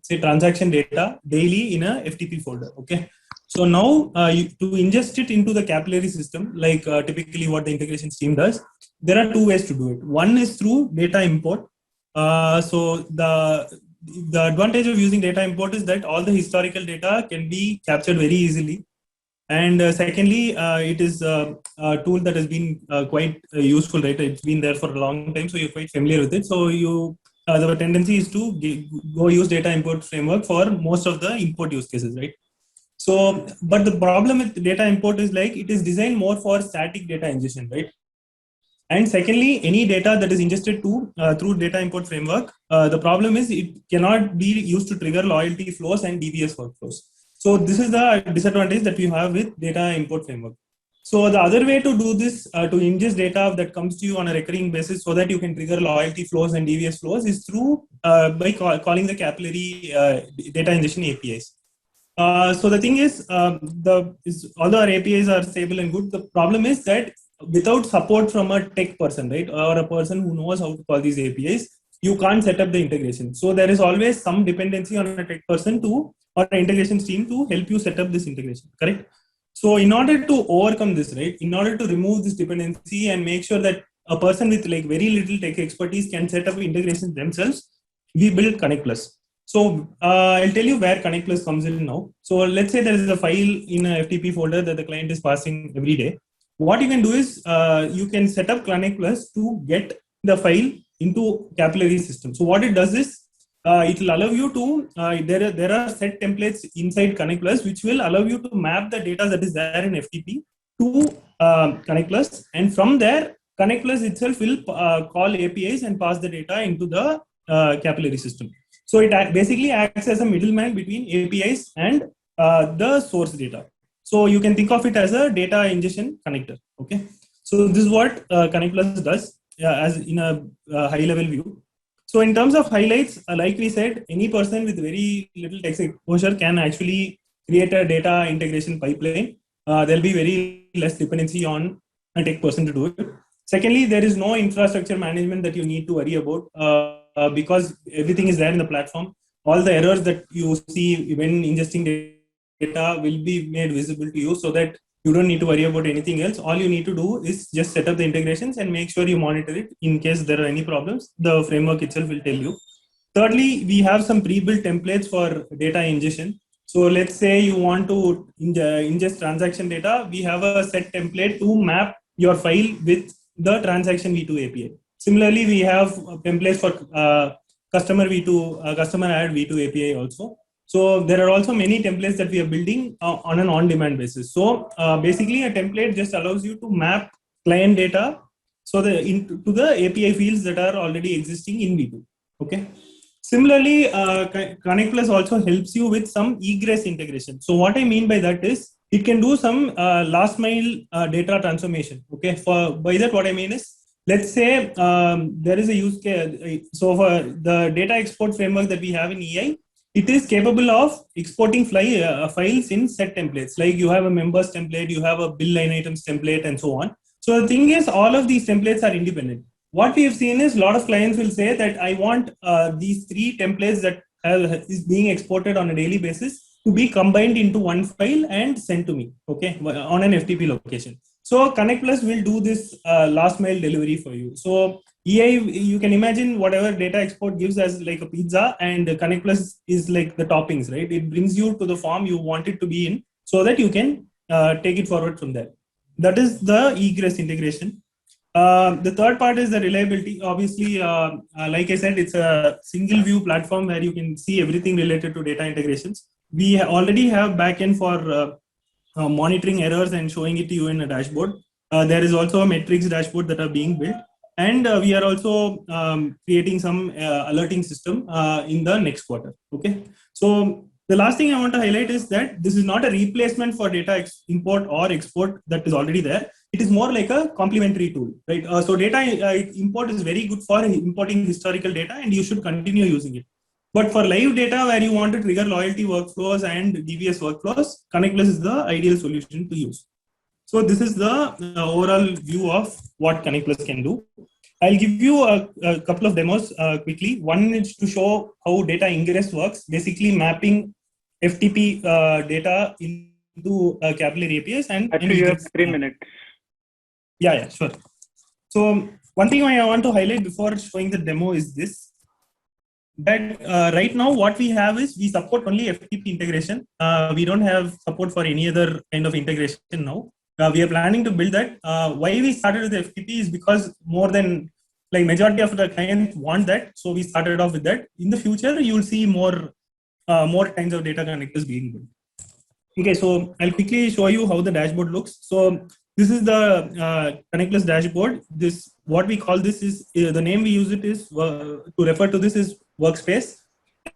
say, transaction data daily in a FTP folder. Okay. So now to ingest it into the capillary system, like typically what the integration team does, there are two ways to do it. One is through data import. So the advantage of using data import is that all the historical data can be captured very easily. And secondly, it is a tool that has been quite useful, right? It's been there for a long time, so you're quite familiar with it. So the tendency is to go use data import framework for most of the import use cases, right? So, but the problem with data import is like it is designed more for static data ingestion, right? And secondly, any data that is ingested through data import framework, the problem is it cannot be used to trigger loyalty flows and DBS workflows. So this is the disadvantage that we have with data import framework. So the other way to do this, to ingest data that comes to you on a recurring basis so that you can trigger loyalty flows and DBS flows is through by calling the capillary data ingestion APIs. So the thing is, although our APIs are stable and good, the problem is that without support from a tech person, right, or a person who knows how to call these APIs, you can't set up the integration. So there is always some dependency on a tech person or an integration team to help you set up this integration, correct? So in order to overcome this, right, in order to remove this dependency and make sure that a person with like very little tech expertise can set up integrations themselves, we built Connect Plus. So I'll tell you where Connect Plus comes in now. So let's say there is a file in a FTP folder that the client is passing every day. What you can do is you can set up Connect Plus to get the file into capillary system. So what it does is it will allow you to, there are set templates inside Connect Plus which will allow you to map the data that is there in FTP to Connect Plus. And from there, Connect Plus itself will call APIs and pass the data into the capillary system. So it basically acts as a middleman between APIs and the source data. So you can think of it as a data ingestion connector. Okay. So this is what Connect Plus does as in a high level view. So in terms of highlights, like we said, any person with very little tech exposure can actually create a data integration pipeline. There'll be very less dependency on a tech person to do it. Secondly, there is no infrastructure management that you need to worry about because everything is there in the platform. All the errors that you see when ingesting data will be made visible to you so that you don't need to worry about anything else. All you need to do is just set up the integrations and make sure you monitor it in case there are any problems. The framework itself will tell you. Thirdly, we have some pre-built templates for data ingestion. So let's say you want to ingest transaction data. We have a set template to map your file with the transaction V2 API. Similarly, we have templates for customer V2, customer add V2 API also. So there are also many templates that we are building on an on-demand basis. So basically, a template just allows you to map client data so to the API fields that are already existing in V2. Okay. Similarly, Connect Plus also helps you with some egress integration. So what I mean by that is it can do some last mile data transformation. Okay. By that, what I mean is, let's say there is a use case. So for the data export framework that we have in EI, it is capable of exporting files in set templates. Like you have a members template, you have a bill line items template, and so on. So the thing is, all of these templates are independent. What we have seen is a lot of clients will say that I want these three templates that is being exported on a daily basis to be combined into one file and sent to me, okay, on an FTP location. So Connect Plus will do this last mile delivery for you. So EI, you can imagine whatever data export gives as like a pizza, and Connect Plus is like the toppings, right? It brings you to the form you want it to be in so that you can take it forward from there. That is the egress integration. The third part is the reliability. Obviously, like I said, it's a single view platform where you can see everything related to data integrations. We already have backend for monitoring errors and showing it to you in a dashboard. There is also a metrics dashboard that are being built. And we are also creating some alerting system in the next quarter. Okay. So the last thing I want to highlight is that this is not a replacement for data import or export that is already there. It is more like a complementary tool, right? So data import is very good for importing historical data, and you should continue using it. But for live data where you want to trigger loyalty workflows and DBS workflows, Connect Plus is the ideal solution to use. So this is the overall view of what Connect Plus can do. I'll give you a couple of demos quickly. One is to show how data ingress works, basically mapping FTP data into capillary APIs. And actually, you have 3 minutes. Yeah, sure. So one thing I want to highlight before showing the demo is this. That right now what we have is we support only FTP integration. We don't have support for any other kind of integration now. We are planning to build that. Why we started with FTP is because more than like majority of the clients want that. So we started off with that. In the future, you will see more kinds of data connectors being built. Okay, so I'll quickly show you how the dashboard looks. So this is the Connect Plus dashboard. This, what we call this is, the name we use it is to refer to this is workspace.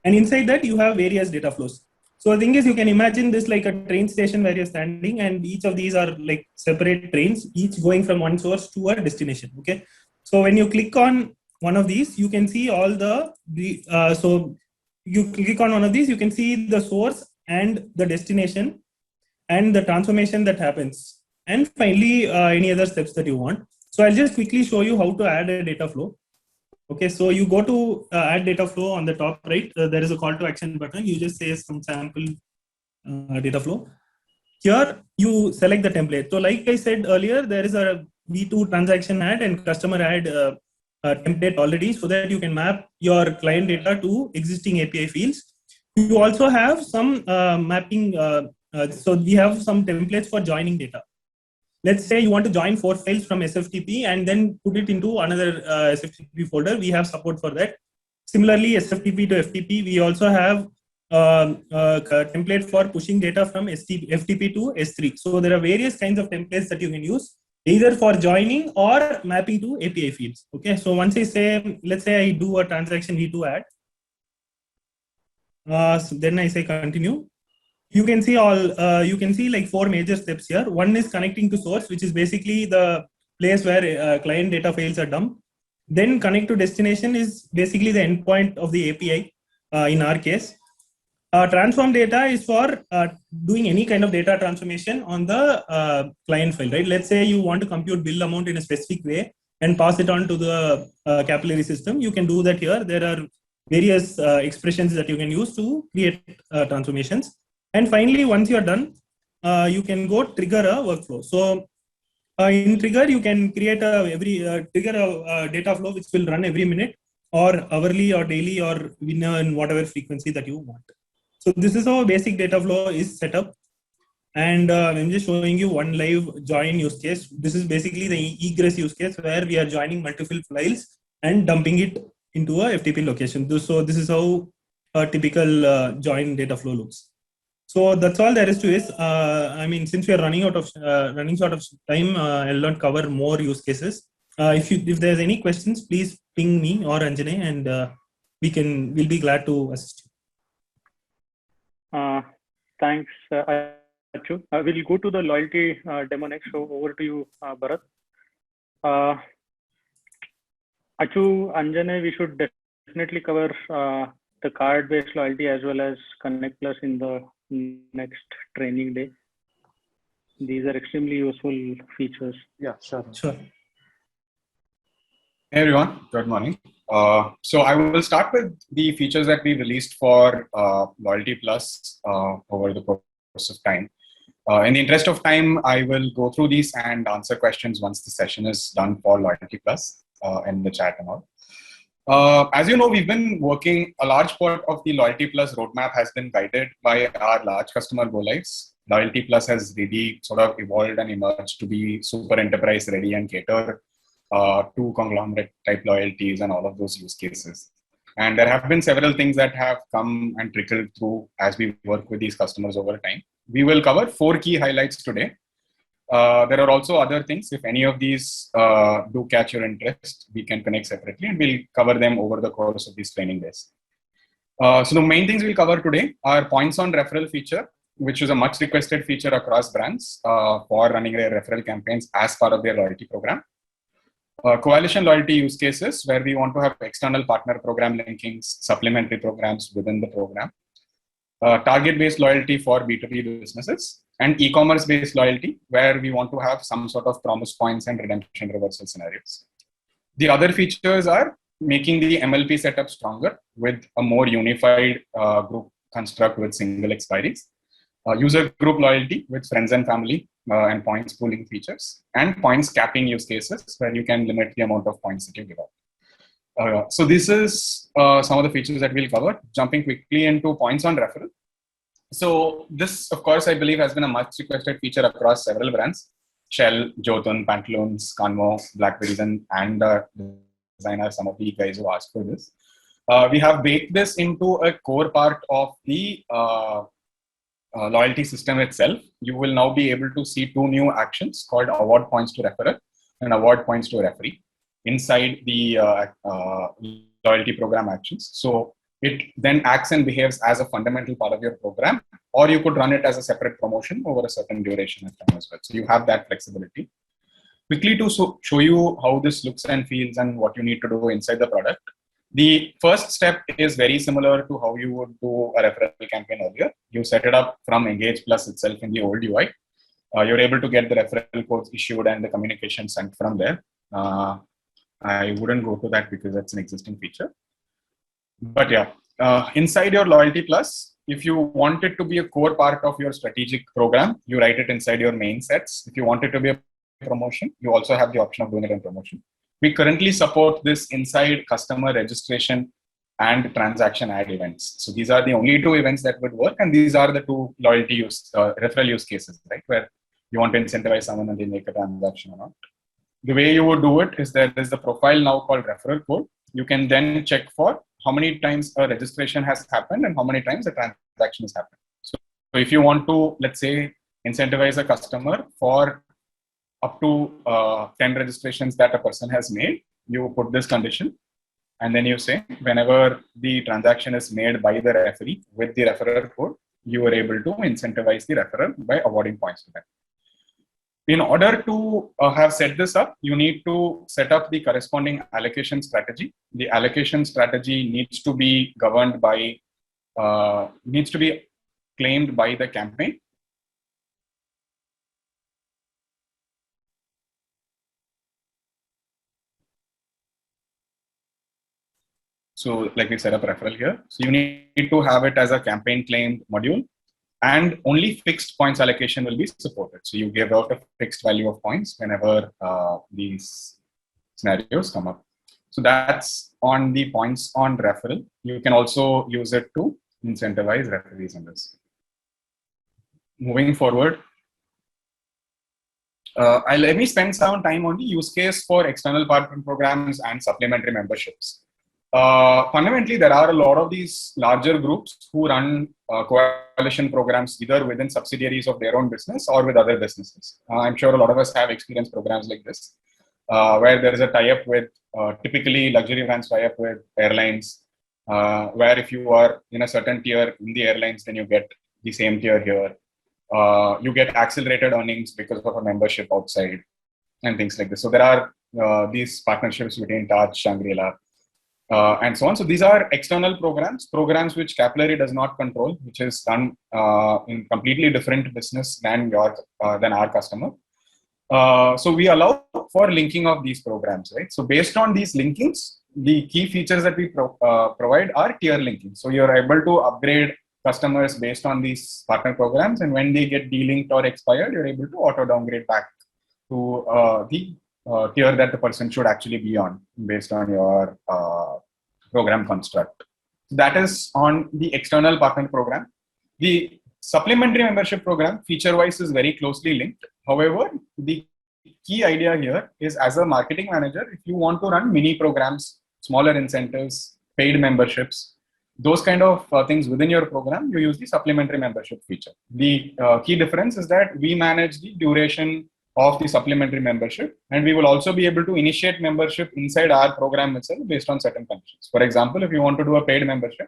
And inside that you have various data flows. So the thing is, you can imagine this like a train station where you're standing, and each of these are like separate trains, each going from one source to a destination. Okay. So when you click on one of these, you can see all the, so you click on one of these, you can see the source and the destination and the transformation that happens. And finally, any other steps that you want. So I'll just quickly show you how to add a data flow. Okay, so you go to add data flow on the top right. There is a call to action button. You just say some sample data flow. Here you select the template. So like I said earlier, there is a V2 transaction add and customer add template already, so that you can map your client data to existing API fields. You also have some mapping. So we have some templates for joining data. Let's say you want to join 4 files from SFTP and then put it into another SFTP folder. We have support for that. Similarly, SFTP to FTP, we also have a template for pushing data from FTP to S3. So there are various kinds of templates that you can use, either for joining or mapping to API fields. Okay, so once I say, let's say I do a transaction V2 add, so then I say continue. You can see you can see like 4 major steps here. One is connecting to source, which is basically the place where client data files are dumped. Then connect to destination is basically the endpoint of the API in our case. Transform data is for doing any kind of data transformation on the client file, right? Let's say you want to compute bill amount in a specific way and pass it on to the capillary system. You can do that here. There are various expressions that you can use to create transformations. And finally, once you're done, you can go trigger a workflow. So in trigger, you can create trigger a data flow which will run every minute or hourly or daily or in whatever frequency that you want. So this is how basic data flow is set up. And I'm just showing you one live join use case. This is basically the egress use case where we are joining multiple files and dumping it into a FTP location. So this is how a typical join data flow looks. So that's all there is to it. I mean, since we are running short of time, I'll not cover more use cases. If there's any questions, please ping me or Anjane, and we'll be glad to assist you. Thanks, Achu. We'll go to the loyalty demo next. So over to you, Bharat. Achu, Anjane, we should definitely cover the card-based loyalty as well as Connect Plus in the next training day. These are extremely useful features. Yeah, sure. Sure. Hey everyone, good morning. So I will start with the features that we released for Loyalty Plus over the course of time. In the interest of time, I will go through these and answer questions once the session is done for Loyalty Plus in the chat and all. As you know, we've been working, a large part of the Loyalty Plus roadmap has been guided by our large customer go-lives. Loyalty Plus has really sort of evolved and emerged to be super enterprise ready and cater to conglomerate type loyalties and all of those use cases. And there have been several things that have come and trickled through as we work with these customers over time. We will cover 4 key highlights today. There are also other things. If any of these do catch your interest, we can connect separately and we'll cover them over the course of these training days. So the main things we'll cover today are points on referral feature, which is a much requested feature across brands for running their referral campaigns as part of their loyalty program. Coalition loyalty use cases, where we want to have external partner program linkings, supplementary programs within the program. Target-based loyalty for B2B businesses, and e-commerce based loyalty, where we want to have some sort of promise points and redemption reversal scenarios. The other features are making the MLP setup stronger with a more unified group construct with single expiries, user group loyalty with friends and family and points pooling features, and points capping use cases where you can limit the amount of points that you give out. So this is some of the features that we'll cover. Jumping quickly into points on referral. So this, of course, I believe has been a much requested feature across several brands: Shell, Jotun, Pantaloons, Canmo, Blackberries, and Designer, some of the guys who asked for this. We have baked this into a core part of the loyalty system itself, you will now be able to see two new actions called award points to referral and award points to referee inside the loyalty program actions. So it then acts and behaves as a fundamental part of your program, or you could run it as a separate promotion over a certain duration of time as well. So you have that flexibility. Quickly to show you how this looks and feels and what you need to do inside the product. The first step is very similar to how you would do a referral campaign earlier. You set it up from Engage Plus itself in the old UI. You're able to get the referral codes issued and the communication sent from there. I wouldn't go to that because that's an existing feature. But yeah, inside your Loyalty Plus, if you want it to be a core part of your strategic program, you write it inside your main sets. If you want it to be a promotion, you also have the option of doing it in promotion. We currently support this inside customer registration and transaction ad events. So these are the only two events that would work. And these are the two loyalty use, referral use cases, right? Where you want to incentivize someone and they make a transaction or not. The way you would do it is that there's the profile now called referral code. You can then check for how many times a registration has happened and how many times a transaction has happened. So if you want to, let's say, incentivize a customer for up to 10 registrations that a person has made, you put this condition. And then you say, whenever the transaction is made by the referee with the referral code, you are able to incentivize the referral by awarding points to them. In order to have set this up, you need to set up the corresponding allocation strategy. The allocation strategy needs to be governed by, needs to be claimed by the campaign. So like we set up referral here. So you need to have it as a campaign claimed module, and only fixed points allocation will be supported. So you give out a fixed value of points whenever these scenarios come up. So that's on the points on referral. You can also use it to incentivize referees in this. Moving forward, let me spend some time on the use case for external partner programs and supplementary memberships. Fundamentally, there are a lot of these larger groups who run coalition programs either within subsidiaries of their own business or with other businesses. I'm sure a lot of us have experienced programs like this, where there is a tie-up with, typically luxury brands tie up with airlines, where if you are in a certain tier in the airlines, then you get the same tier here. You get accelerated earnings because of a membership outside and things like this. So there are these partnerships between Taj, Shangri-La, and so on. So these are external programs which Capillary does not control, which is done in completely different business than our customer. So we allow for linking of these programs, right? So based on these linkings, the key features that we provide are tier linking. So you're able to upgrade customers based on these partner programs, and when they get delinked or expired, you're able to auto downgrade back to the tier that the person should actually be on based on your program construct. That is on the external partner program. The supplementary membership program feature-wise is very closely linked. However, the key idea here is, as a marketing manager, if you want to run mini programs, smaller incentives, paid memberships, those kind of things within your program, you use the supplementary membership feature. The key difference is that we manage the duration of the supplementary membership, and we will also be able to initiate membership inside our program itself based on certain conditions. For example, if you want to do a paid membership,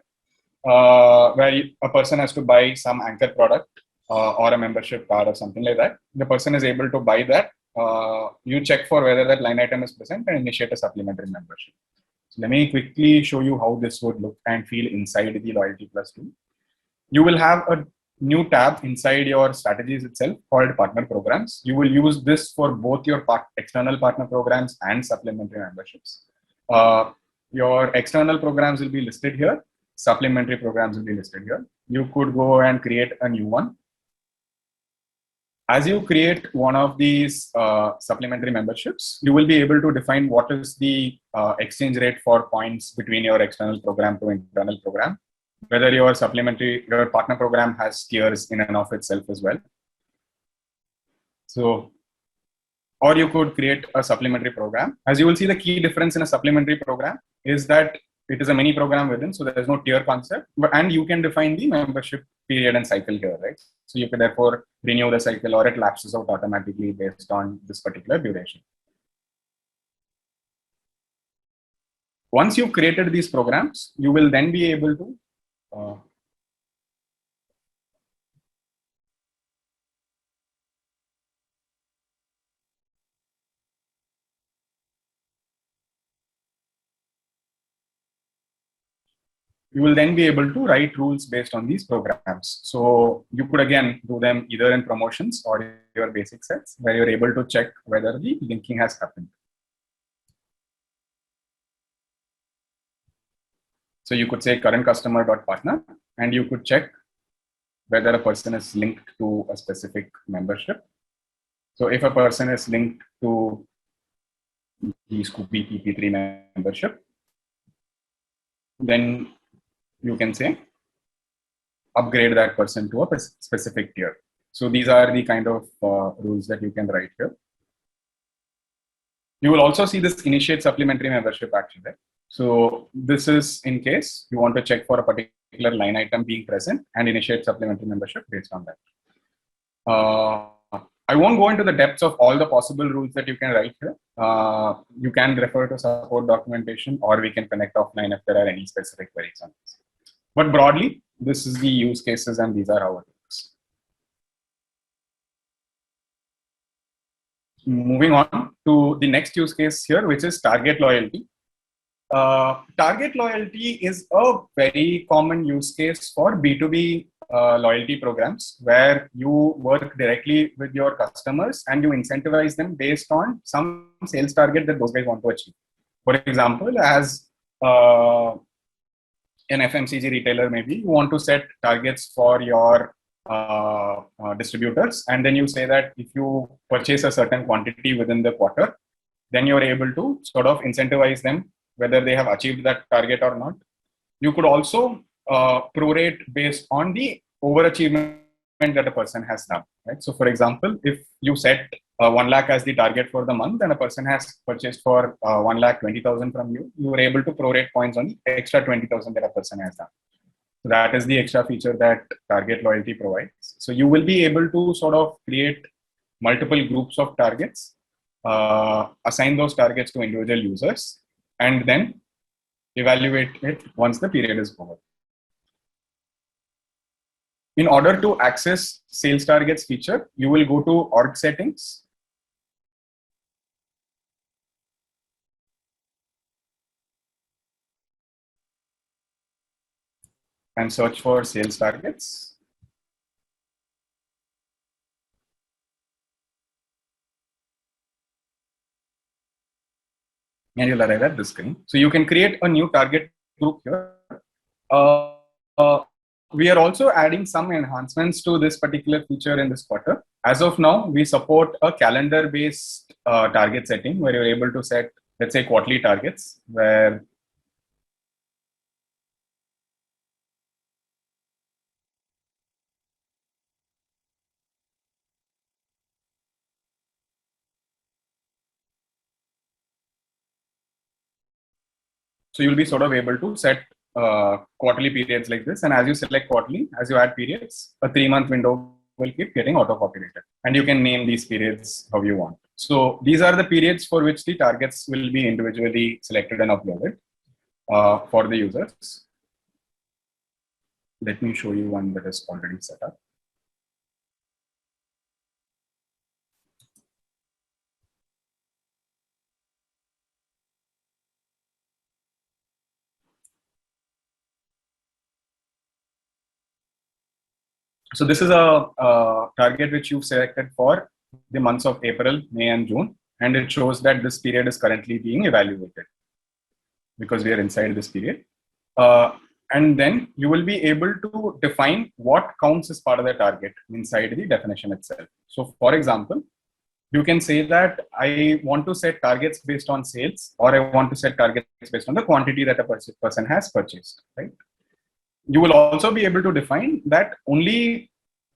where a person has to buy some anchor product or a membership card or something like that, the person is able to buy that. You check for whether that line item is present and initiate a supplementary membership. So let me quickly show you how this would look and feel inside the Loyalty Plus tool. You will have a new tab inside your strategies itself called partner programs. You will use this for both your external partner programs and supplementary memberships. Your external programs will be listed here. Supplementary programs will be listed here. You could go and create a new one. As you create one of these supplementary memberships, you will be able to define what is the exchange rate for points between your external program to internal program, whether your partner program has tiers in and of itself as well. So, or you could create a supplementary program. As you will see, the key difference in a supplementary program is that it is a mini program within, so there is no tier concept, and you can define the membership period and cycle here, right? So you can therefore renew the cycle, or it lapses out automatically based on this particular duration. Once you've created these programs, you will then be able to write rules based on these programs. So you could again do them either in promotions or your basic sets, where you're able to check whether the linking has happened. So you could say current customer.partner, and you could check whether a person is linked to a specific membership. So if a person is linked to the Scoopy PP3 membership, then you can say upgrade that person to a specific tier. So these are the kind of rules that you can write here. You will also see this initiate supplementary membership action there. So this is in case you want to check for a particular line item being present and initiate supplementary membership based on that. I won't go into the depths of all the possible rules that you can write here. You can refer to support documentation, or we can connect offline if there are any specific queries on this. But broadly, this is the use cases and these are how it works. Moving on to the next use case here, which is target loyalty. Target loyalty is a very common use case for B2B loyalty programs, where you work directly with your customers and you incentivize them based on some sales target that those guys want to achieve. For example, as an FMCG retailer, maybe you want to set targets for your distributors, and then you say that if you purchase a certain quantity within the quarter, then you're able to sort of incentivize them whether they have achieved that target or not. You could also prorate based on the overachievement that a person has done, right? So for example, if you set 1 lakh as the target for the month and a person has purchased for 1,20,000 from you, you were able to prorate points on the extra 20,000 that a person has done. So that is the extra feature that target loyalty provides. So you will be able to sort of create multiple groups of targets, assign those targets to individual users, and then evaluate it once the period is over. In order to access sales targets feature, you will go to org settings. And search for sales targets. And you'll arrive at this screen. So you can create a new target group here. We are also adding some enhancements to this particular feature in this quarter. As of now, we support a calendar-based target setting where you're able to set, let's say, quarterly targets, where so you'll be sort of able to set quarterly periods like this. And as you select quarterly, as you add periods, a 3-month window will keep getting auto-populated. And you can name these periods how you want. So these are the periods for which the targets will be individually selected and uploaded for the users. Let me show you one that is already set up. So this is a target which you've selected for the months of April, May, and June. And it shows that this period is currently being evaluated because we are inside this period. And then you will be able to define what counts as part of the target inside the definition itself. So for example, you can say that I want to set targets based on sales, or I want to set targets based on the quantity that a person has purchased, right? You will also be able to define that only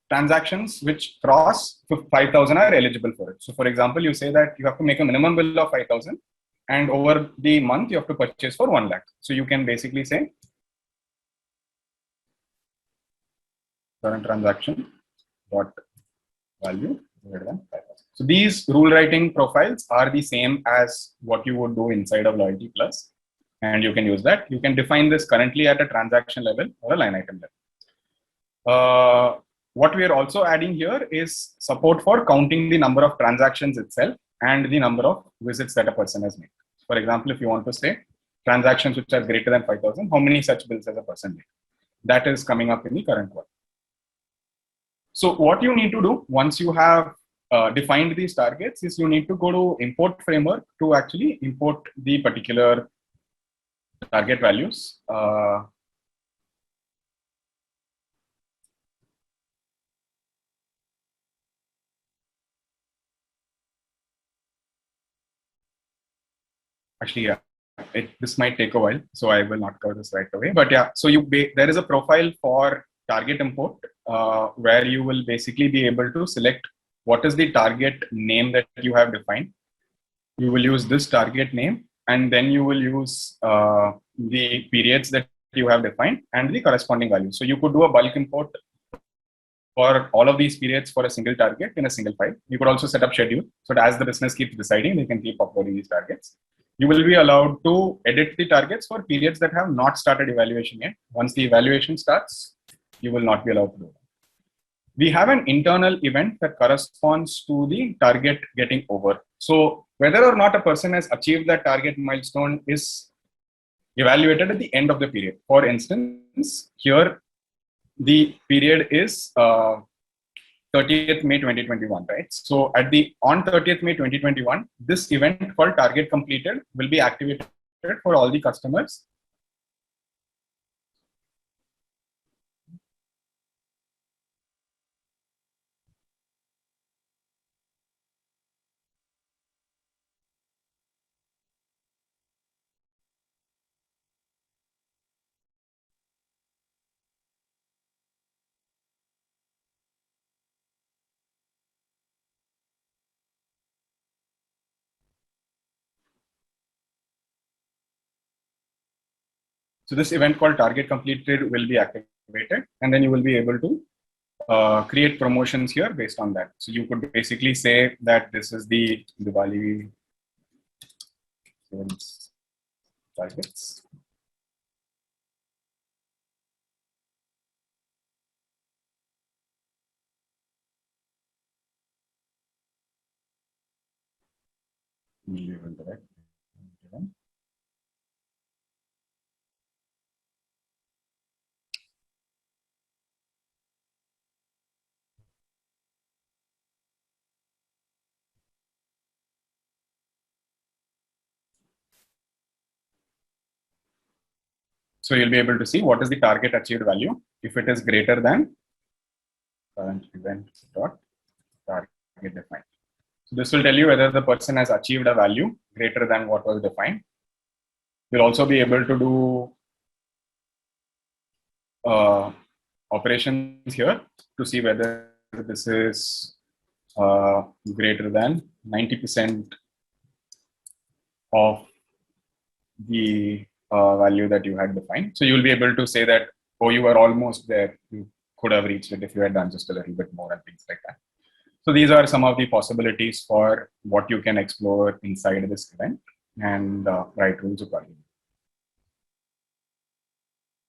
transactions which cross 5,000 are eligible for it. So for example, you say that you have to make a minimum bill of 5,000 and over the month you have to purchase for 1 lakh. So you can basically say current transaction dot value greater than 5,000. So these rule writing profiles are the same as what you would do inside of Loyalty Plus, and you can use that. You can define this currently at a transaction level or a line item level. What we are also adding here is support for counting the number of transactions itself and the number of visits that a person has made. For example, if you want to say transactions which are greater than 5,000, how many such bills has a person made? That is coming up in the current one. So what you need to do once you have defined these targets is you need to go to import framework to actually import the particular target values. Actually, yeah, this might take a while, so I will not cover this right away. But yeah, so there is a profile for target import where you will basically be able to select what is the target name that you have defined. You will use this target name, and then you will use the periods that you have defined and the corresponding value. So you could do a bulk import for all of these periods for a single target in a single file. You could also set up schedule, so that as the business keeps deciding, they can keep uploading these targets. You will be allowed to edit the targets for periods that have not started evaluation yet. Once the evaluation starts, you will not be allowed to do that. We have an internal event that corresponds to the target getting over. So whether or not a person has achieved that target milestone is evaluated at the end of the period. For instance, here the period is 30th May 2021, right? So on 30th May 2021, this event called target completed will be activated for all the customers. So this event called target completed will be activated, and then you will be able to create promotions here based on that. So you could basically say that this is the Diwali sales targets. So you'll be able to see what is the target achieved value if it is greater than current event dot target defined. So this will tell you whether the person has achieved a value greater than what was defined. You'll also be able to do operations here to see whether this is greater than 90% of the value that you had defined. So you'll be able to say that, oh, you were almost there. You could have reached it if you had done just a little bit more and things like that. So these are some of the possibilities for what you can explore inside this event and write rules accordingly.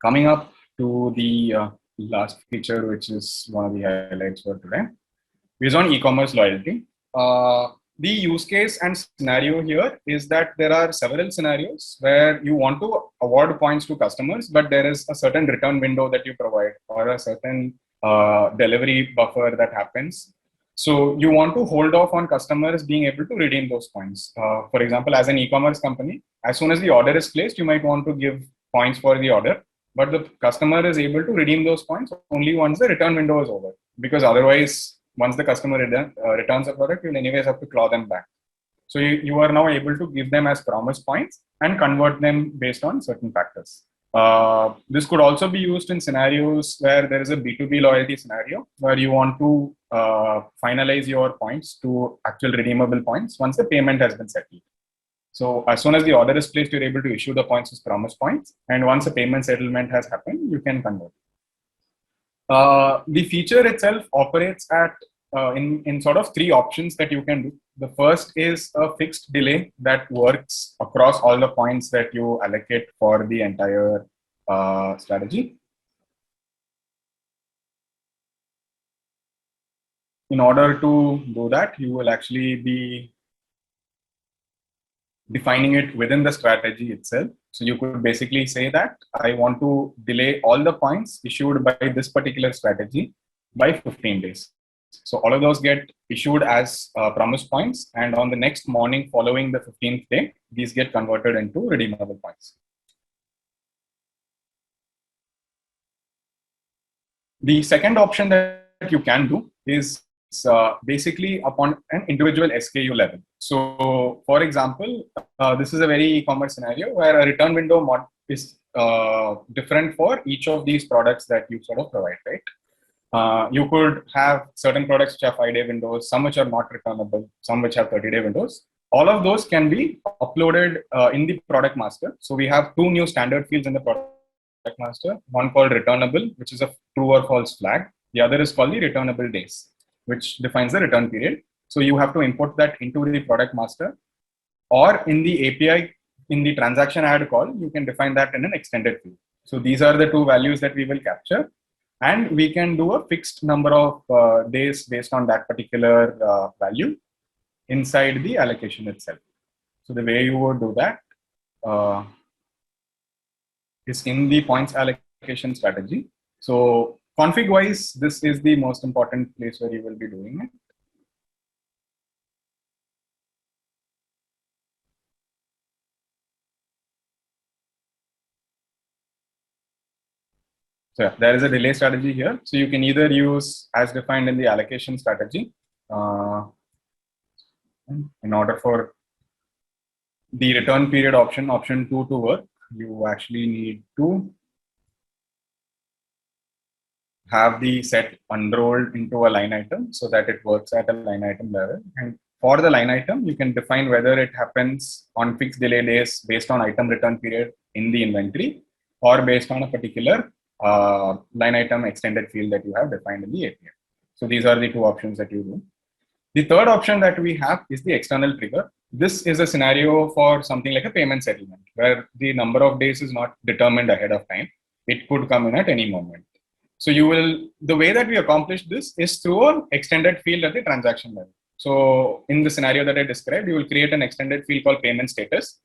Coming up to the last feature, which is one of the highlights for today, is on e-commerce loyalty. The use case and scenario here is that there are several scenarios where you want to award points to customers, but there is a certain return window that you provide or a certain delivery buffer that happens. So you want to hold off on customers being able to redeem those points. For example, as an e-commerce company, as soon as the order is placed, you might want to give points for the order, but the customer is able to redeem those points only once the return window is over, because otherwise, once the customer returns a product, you'll anyways have to claw them back. So you are now able to give them as promised points and convert them based on certain factors. This could also be used in scenarios where there is a B2B loyalty scenario where you want to finalize your points to actual redeemable points once the payment has been settled. So as soon as the order is placed, you're able to issue the points as promised points. And once a payment settlement has happened, you can convert. The feature itself operates at in sort of three options that you can do. The first is a fixed delay that works across all the points that you allocate for the entire strategy. In order to do that, you will actually be defining it within the strategy itself. So you could basically say that I want to delay all the points issued by this particular strategy by 15 days. So all of those get issued as promise points, and on the next morning following the 15th day, these get converted into redeemable points. The second option that you can do is basically upon an individual SKU level. So, for example, this is a very e-commerce scenario where a return window is different for each of these products that you sort of provide, right? You could have certain products which have 5-day windows, some which are not returnable, some which have 30-day windows. All of those can be uploaded in the product master. So we have two new standard fields in the product master, one called returnable, which is a true or false flag. The other is called the returnable days, which defines the return period. So you have to import that into the product master, or in the API, in the transaction add call, you can define that in an extended field. So these are the two values that we will capture, and we can do a fixed number of days based on that particular value inside the allocation itself. So the way you would do that is in the points allocation strategy. So config wise, this is the most important place where you will be doing it. So yeah, there is a delay strategy here. So you can either use as defined in the allocation strategy. In order for the return period option 2 to work, you actually need to have the set unrolled into a line item so that it works at a line item level. And for the line item, you can define whether it happens on fixed delay days based on item return period in the inventory, or based on a particular line item extended field that you have defined in the API. So these are the two options that you do. The third option that we have is the external trigger. This is a scenario for something like a payment settlement, where the number of days is not determined ahead of time. It could come in at any moment. So the way that we accomplish this is through an extended field at the transaction level. So in the scenario that I described, you will create an extended field called payment status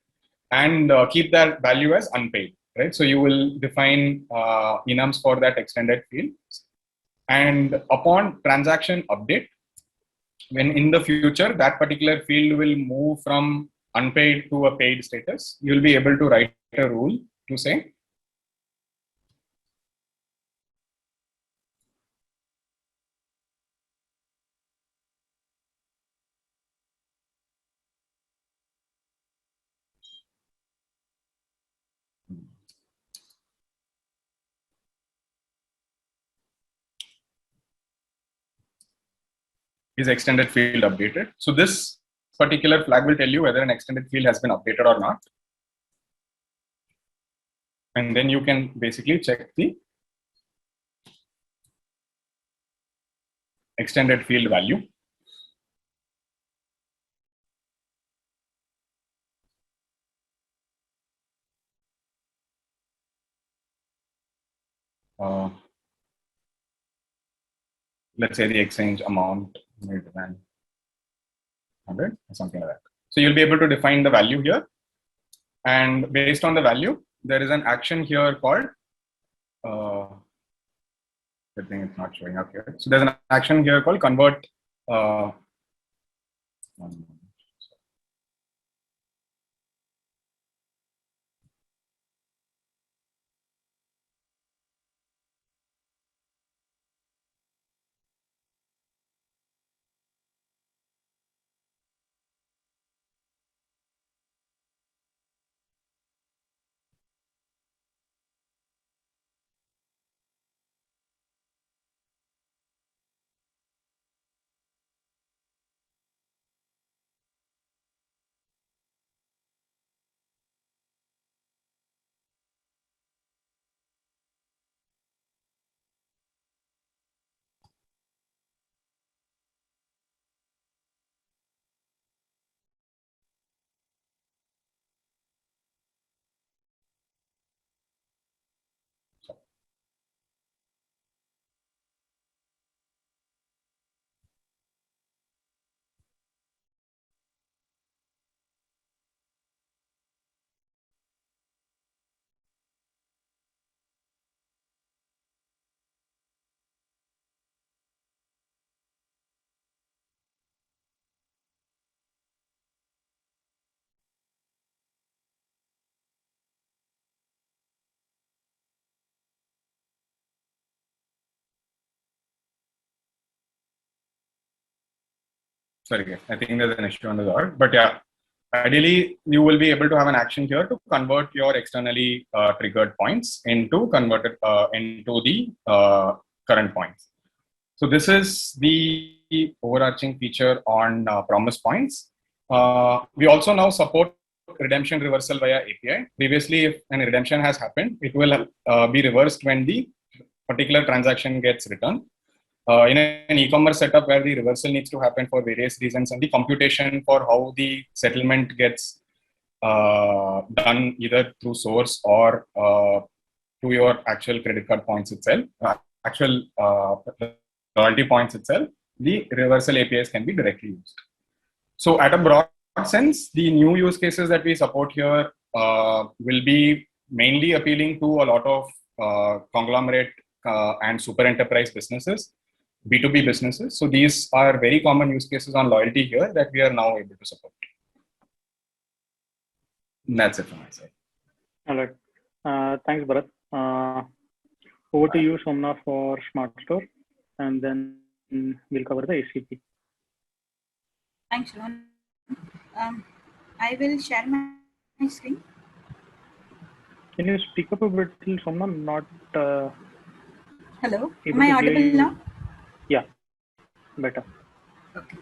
and keep that value as unpaid, right? So you will define enums for that extended field. And upon transaction update, when in the future that particular field will move from unpaid to a paid status, you'll be able to write a rule to say, is extended field updated? So this particular flag will tell you whether an extended field has been updated or not. And then you can basically check the extended field value. Let's say the exchange amount greater than 100 or something like that. So you'll be able to define the value here. And based on the value, there is an action here called, I think it's not showing up here. So there's an action here called convert. sorry, I think there's an issue on the org, but yeah, ideally you will be able to have an action here to convert your externally triggered points into the current points. So this is the overarching feature on promise points. We also now support redemption reversal via API. Previously, if an redemption has happened, it will be reversed when the particular transaction gets returned. In an e-commerce setup where the reversal needs to happen for various reasons, and the computation for how the settlement gets done either through source or to your actual credit card points itself, actual loyalty points itself, the reversal APIs can be directly used. So at a broad sense, the new use cases that we support here will be mainly appealing to a lot of conglomerate and super enterprise businesses, B2B businesses. So these are very common use cases on loyalty here that we are now able to support. And that's it from my side. All right. Thanks, Bharat. Over to you, Somna, for Smart Store, and then we'll cover the ACP. Thanks, Ron. I will share my screen. Can you speak up a bit, Somna? Not. Hello. Am I audible now? Yeah, better. Okay.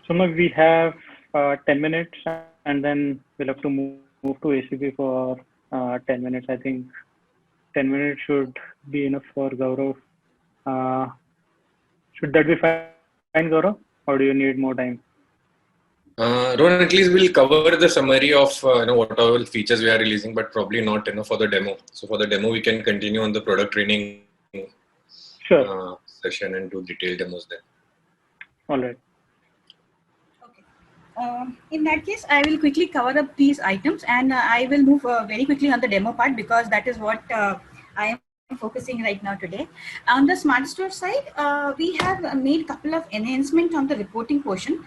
Somna, we have 10 minutes, and then we'll have to move to ACP for 10 minutes. I think 10 minutes should be enough for Gaurav. Should that be fine, Gaurav, or do you need more time? Ron, at least we'll cover the summary of whatever features we are releasing, but probably not for the demo. So for the demo, we can continue on the product training session and do detailed demos then. All right. Okay. In that case, I will quickly cover up these items, and I will move very quickly on the demo part because that is what I am focusing right now today. On the Smart Store side, we have made a couple of enhancements on the reporting portion,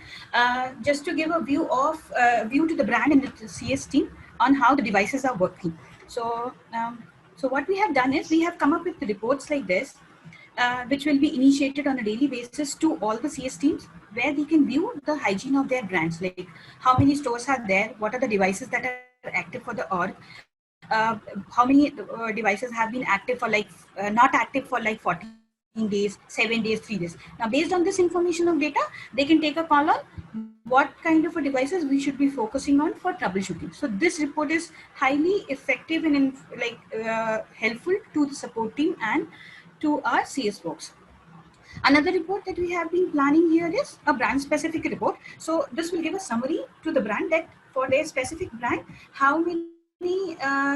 just to give a view to the brand and the CS team on how the devices are working. So, so what we have done is we have come up with reports like this, which will be initiated on a daily basis to all the CS teams, where we can view the hygiene of their brands, like how many stores are there, what are the devices that are active for the org, how many devices have been active for not active for 14 days, 7 days, 3 days. Now, based on this information of data, they can take a call on what kind of devices we should be focusing on for troubleshooting. So this report is highly effective and helpful to the support team and to our CS folks. Another report that we have been planning here is a brand specific report. So this will give a summary to the brand that for their specific brand, how many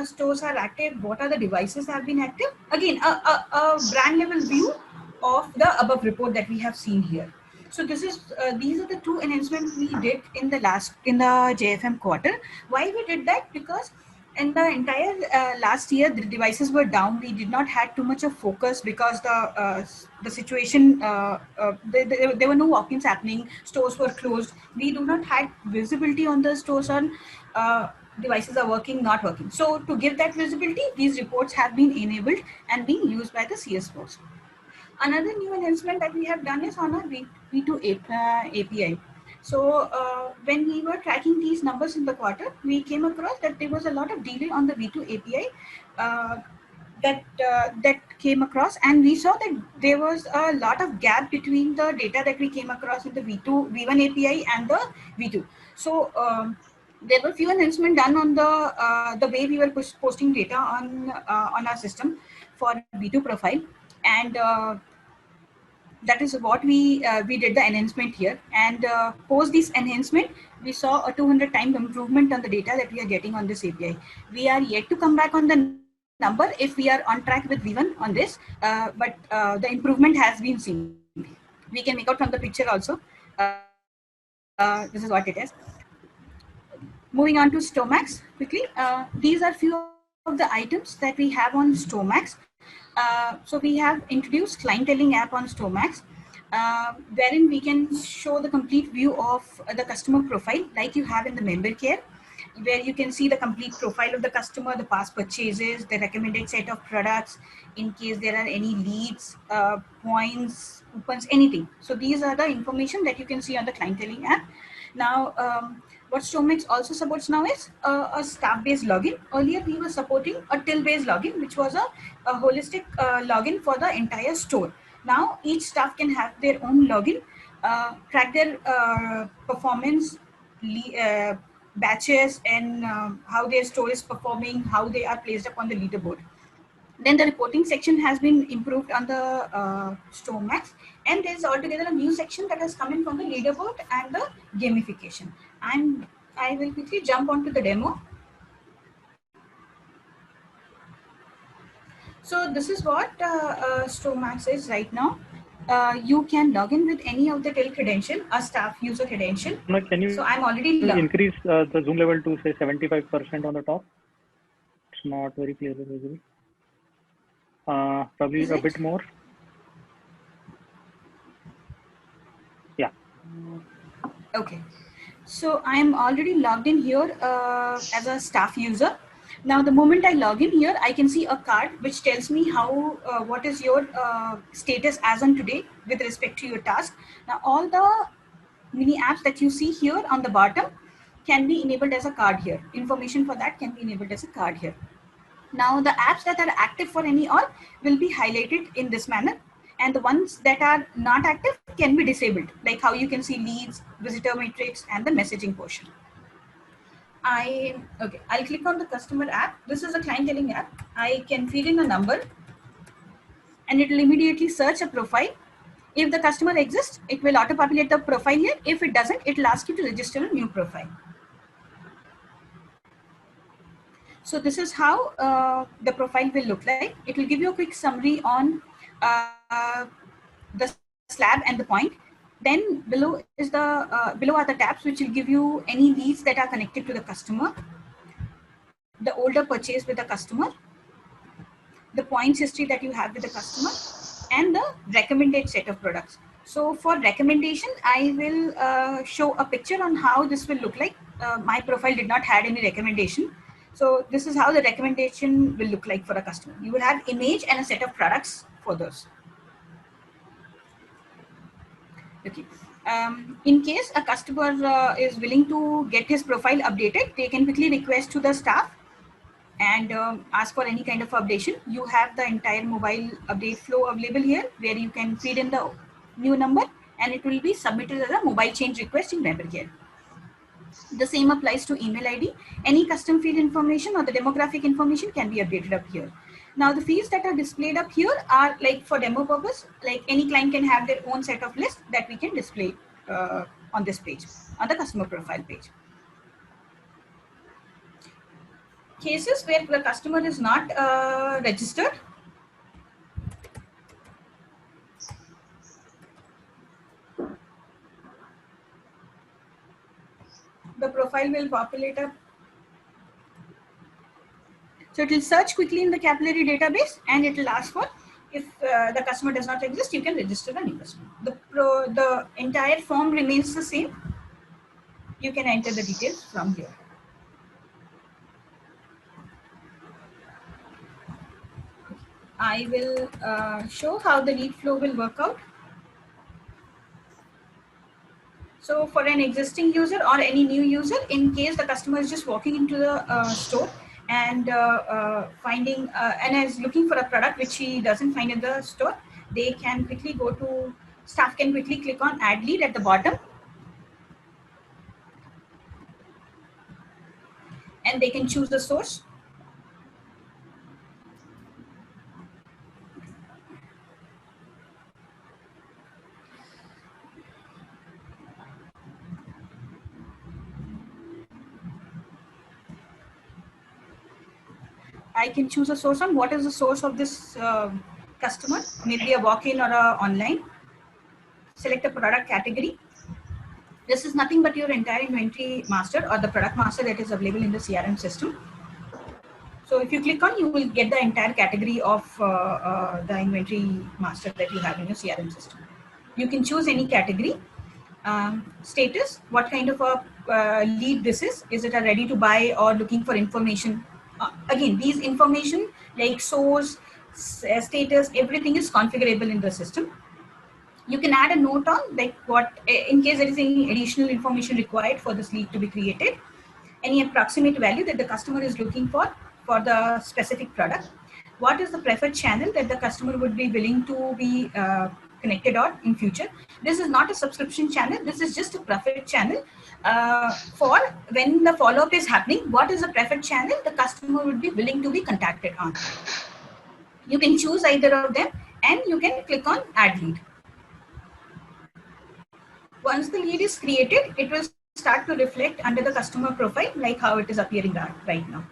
stores are active, what are the devices that have been active. Again, a brand level view of the above report that we have seen here. So this is these are the two enhancements we did in the JFM quarter. Why we did that? Because in the entire last year, the devices were down. We did not have too much of focus because the situation, there were no walk-ins happening. Stores were closed. We do not have visibility on the stores on devices are working, not working. So to give that visibility, these reports have been enabled and being used by the CS folks. Another new enhancement that we have done is on our V2 API. So when we were tracking these numbers in the quarter, we came across that there was a lot of delay on the V2 API that came across, and we saw that there was a lot of gap between the data that we came across in the V1 API and the V2. So there were few enhancements done on the way we were posting data on our system for V2 profile, and that is what we did the enhancement here. And post this enhancement, we saw a 200 times improvement on the data that we are getting on this API. We are yet to come back on the number if we are on track with V1 on this, but the improvement has been seen. We can make out from the picture also. This is what it is. Moving on to Stomax quickly. These are few of the items that we have on Stomax. So we have introduced clienteling app on Stomax, wherein we can show the complete view of the customer profile like you have in the member care. where you can see the complete profile of the customer, the past purchases, the recommended set of products, in case there are any leads, points, coupons, anything. So these are the information that you can see on the clienteling app. Now, what StoreMax also supports now is a staff-based login. Earlier, we were supporting a till-based login, which was a holistic login for the entire store. Now, each staff can have their own login, track their performance, batches, and how their store is performing, how they are placed up on the leaderboard. Then the reporting section has been improved on the StoreMax, and there's altogether a new section that has come in from the leaderboard and the gamification. And I will quickly jump onto the demo. So this is what StoreMax is right now. You can log in with any of the till credential, a staff user credential. No, can you so I'm already increase the zoom level to say 75% on the top? It's not very clearly visible. Probably Is a it? bit more. Yeah. Okay. So I'm already logged in here as a staff user. Now, the moment I log in here, I can see a card which tells me how what is your status as on today with respect to your task. Now, all the mini apps that you see here on the bottom can be enabled as a card here. Information for that can be enabled as a card here. Now, the apps that are active for any all will be highlighted in this manner, and the ones that are not active can be disabled, like how you can see leads, visitor matrix, and the messaging portion. I'll click on the customer app. This is a clienteling app. I can feed in a number, and it will immediately search a profile. If the customer exists, it will auto-populate the profile here. If it doesn't, it will ask you to register a new profile. So this is how the profile will look like. It will give you a quick summary on the slab and the point. Then below is the below are the tabs which will give you any leads that are connected to the customer, the older purchase with the customer, the points history that you have with the customer, and the recommended set of products. So for recommendation, I will show a picture on how this will look like. My profile did not have any recommendation. So this is how the recommendation will look like for a customer. You will have image and a set of products for those. Okay. In case a customer is willing to get his profile updated, they can quickly request to the staff and ask for any kind of updation. You have the entire mobile update flow available here, where you can feed in the new number and it will be submitted as a mobile change request in WebRGL. The same applies to email ID. Any custom field information or the demographic information can be updated up here. Now, the fields that are displayed up here are like for demo purpose, like any client can have their own set of lists that we can display on this page, on the customer profile page. Cases where the customer is not registered. The profile will populate up. So it will search quickly in the capillary database and it will ask for, if the customer does not exist, you can register a new customer. The entire form remains the same. You can enter the details from here. I will show how the lead flow will work out. So for an existing user or any new user, in case the customer is just walking into the store and finding and is looking for a product which he doesn't find in the store, they can quickly go to, staff can quickly click on add lead at the bottom, and they can choose the source. I can choose a source on what is the source of this customer, maybe a walk-in or a online. Select a product category. This is nothing but your entire inventory master or the product master that is available in the CRM system. So if you click on, you will get the entire category of the inventory master that you have in your CRM system. You can choose any category. Status, what kind of a lead this is. Is it a ready to buy or looking for information? Again, these information like source, status, everything is configurable in the system. You can add a note on like what, in case there is any additional information required for this lead to be created, any approximate value that the customer is looking for the specific product. What is the preferred channel that the customer would be willing to be connected on in future? This is not a subscription channel. This is just a preferred channel for when the follow-up is happening. What is the preferred channel the customer would be willing to be contacted on? You can choose either of them and you can click on add lead. Once the lead is created, it will start to reflect under the customer profile like how it is appearing right now.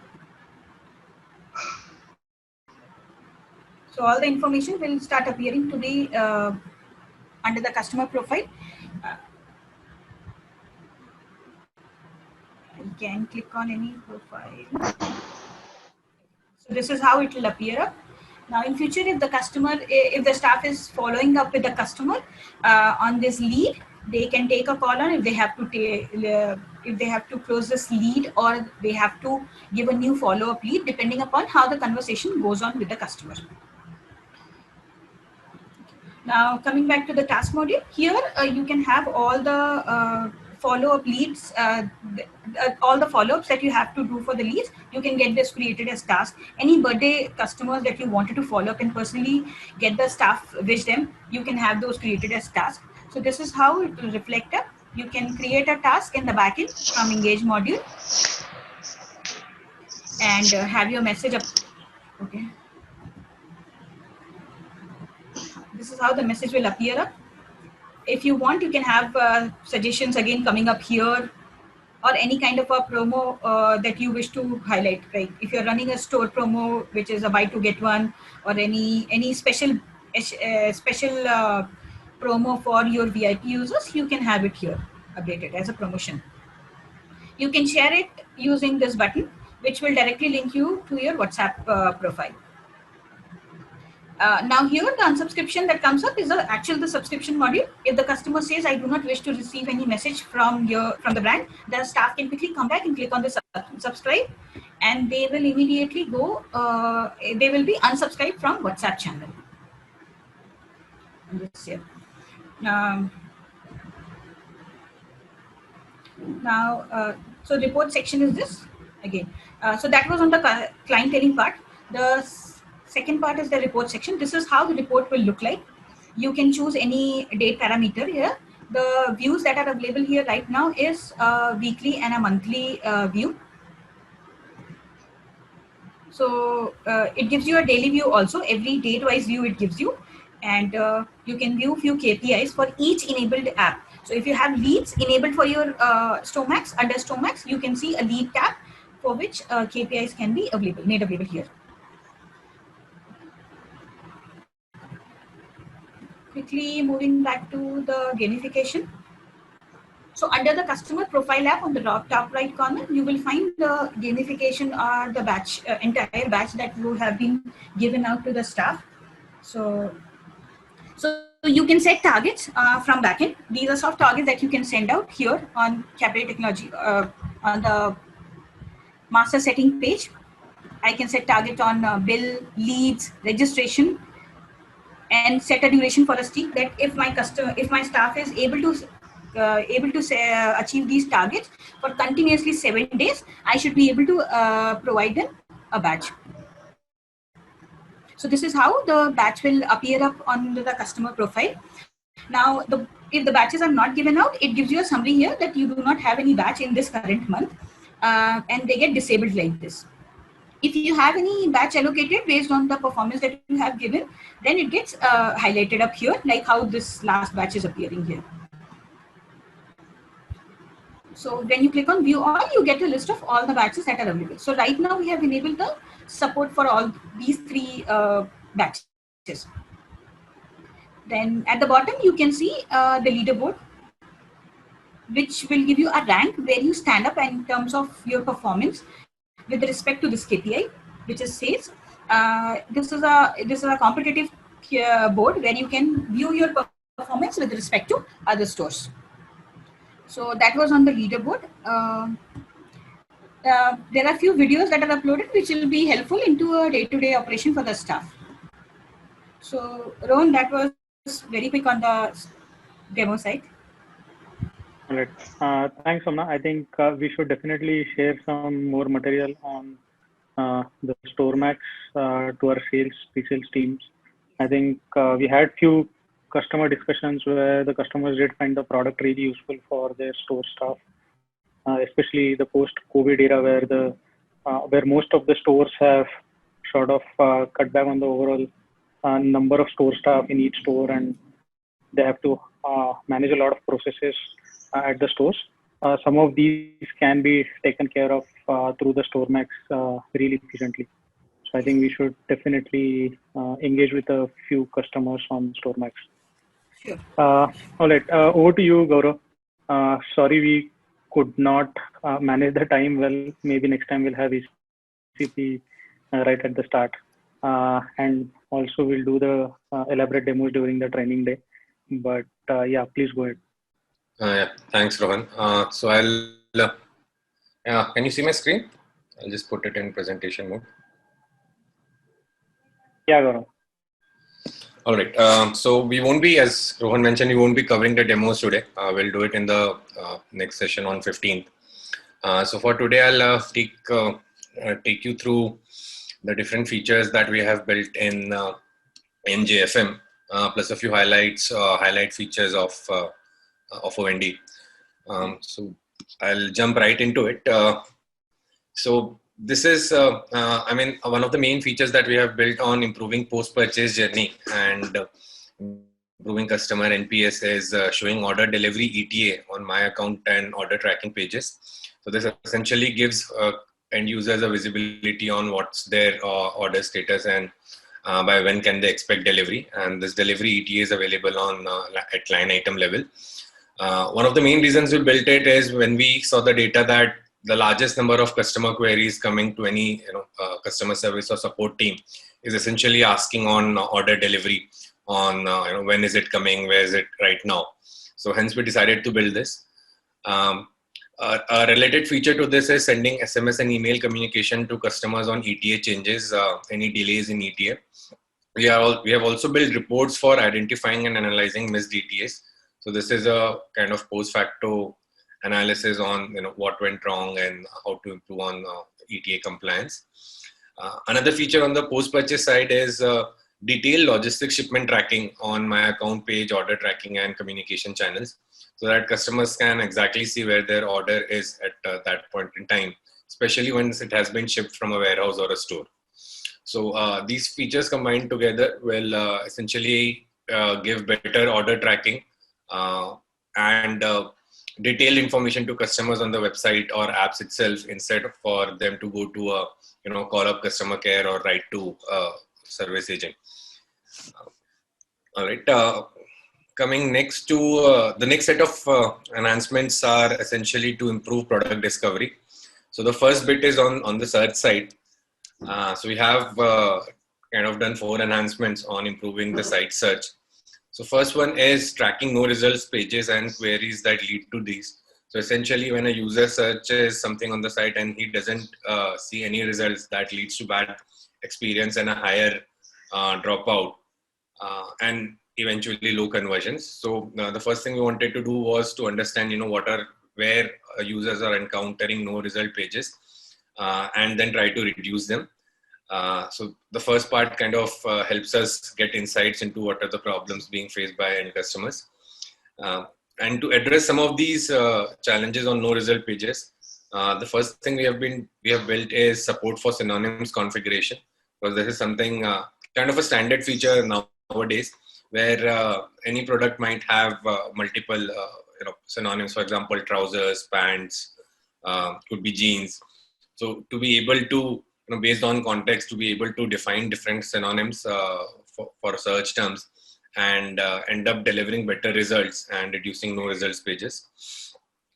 So all the information will start appearing to be under the customer profile. You can click on any profile. So this is how it will appear up. Now in future, if the staff is following up with the customer on this lead, they can take a call on if they have to close this lead or they have to give a new follow-up lead depending upon how the conversation goes on with the customer. Now coming back to the task module, here you can have all the follow-up leads, all the follow-ups that you have to do for the leads. You can get this created as task. Any birthday customers that you wanted to follow up and personally get the staff wish them, you can have those created as tasks. So this is how it will reflect up. You can create a task in the backend from Engage module and have your message up. Okay. This is how the message will appear up. If you want, you can have suggestions again coming up here, or any kind of a promo that you wish to highlight. Right? If you're running a store promo, which is a buy two get one, or any special promo for your VIP users, you can have it here updated as a promotion. You can share it using this button, which will directly link you to your WhatsApp profile. Now here the unsubscription that comes up is the subscription module. If the customer says, I do not wish to receive any message from the brand, the staff can quickly come back and click on the subscribe, and they will immediately go, they will be unsubscribed from WhatsApp channel. This here. So report section is this again. So that was on the clienteling part. The second part is the report section. This is how the report will look like. You can choose any date parameter here. The views that are available here right now is a weekly and a monthly view. So it gives you a daily view also. Every date-wise view it gives you. And you can view few KPIs for each enabled app. So if you have leads enabled for your Stomax, under Stomax, you can see a lead tab for which KPIs can be made available here. Quickly moving back to the gamification. So under the customer profile app on the top right corner, you will find the gamification or the batch, entire batch that will have been given out to the staff. So you can set targets from backend. These are soft targets that you can send out here on Capillary Technology on the master setting page. I can set target on bill, leads, registration, and set a duration for a stick that if my staff is able to achieve these targets for continuously 7 days, I should be able to provide them a badge. So this is how the badge will appear up on the customer profile. Now, if the badges are not given out, it gives you a summary here that you do not have any badge in this current month, and they get disabled like this. If you have any batch allocated based on the performance that you have given, then it gets highlighted up here, like how this last batch is appearing here. So when you click on view all, you get a list of all the batches that are available. So right now we have enabled the support for all these 3 batches. Then at the bottom, you can see the leaderboard, which will give you a rank where you stand up in terms of your performance with respect to this KPI, which is sales. This is a competitive board where you can view your performance with respect to other stores. So that was on the leaderboard. There are a few videos that are uploaded which will be helpful into a day-to-day operation for the staff. So Rohan, that was very quick on the demo side. All right. Thanks, Somna. I think we should definitely share some more material on the StoreMax to our pre-sales teams. I think we had few customer discussions where the customers did find the product really useful for their store staff, especially the post-COVID era where most of the stores have sort of cut back on the overall number of store staff in each store, and they have to manage a lot of processes at the stores. Some of these can be taken care of through the StoreMax really efficiently. So I think we should definitely engage with a few customers on StoreMax. Sure. All right, over to you, Gaurav. Sorry we could not manage the time well. Maybe next time we'll have ECP right at the start. And also we'll do the elaborate demos during the training day. But yeah, please go ahead. Yeah, thanks, Rohan. So I'll, can you see my screen? I'll just put it in presentation mode. Yeah, Gaurav. All right. So we won't be, as Rohan mentioned, we won't be covering the demos today. We'll do it in the next session on 15th. So for today, I'll take you through the different features that we have built in JFM, plus a few highlight features of OND. So I'll jump right into it. So this is, I mean, one of the main features that we have built on improving post-purchase journey and improving customer NPS is showing order delivery ETA on my account and order tracking pages. So this essentially gives end users a visibility on what's their order status and by when can they expect delivery. And this delivery ETA is available on at line item level. One of the main reasons we built it is when we saw the data that the largest number of customer queries coming to any customer service or support team is essentially asking on order delivery on when is it coming, where is it right now. So hence we decided to build this. A related feature to this is sending SMS and email communication to customers on ETA changes, any delays in ETA. We have also built reports for identifying and analyzing missed ETAs. So this is a kind of post facto analysis on what went wrong and how to improve on ETA compliance. Another feature on the post-purchase side is detailed logistics shipment tracking on my account page, order tracking and communication channels, so that customers can exactly see where their order is at that point in time, especially once it has been shipped from a warehouse or a store. So these features combined together will essentially give better order tracking and detailed information to customers on the website or apps itself, instead of for them to go to a call up customer care or write to service agent. All right. Coming next to the next set of enhancements are essentially to improve product discovery. So the first bit is on the search side. So we have kind of done 4 enhancements on improving the site search. So first one is tracking no results pages and queries that lead to these. So essentially when a user searches something on the site and he doesn't see any results, that leads to bad experience and a higher dropout and eventually low conversions. So the first thing we wanted to do was to understand, where users are encountering no result pages and then try to reduce them. So the first part kind of helps us get insights into what are the problems being faced by end customers. And to address some of these challenges on no result pages, the first thing we have built is support for synonyms configuration, because this is something kind of a standard feature nowadays, where any product might have multiple synonyms. For example, trousers, pants, could be jeans. So to be able to based on context, to be able to define different synonyms for search terms and end up delivering better results and reducing no results pages.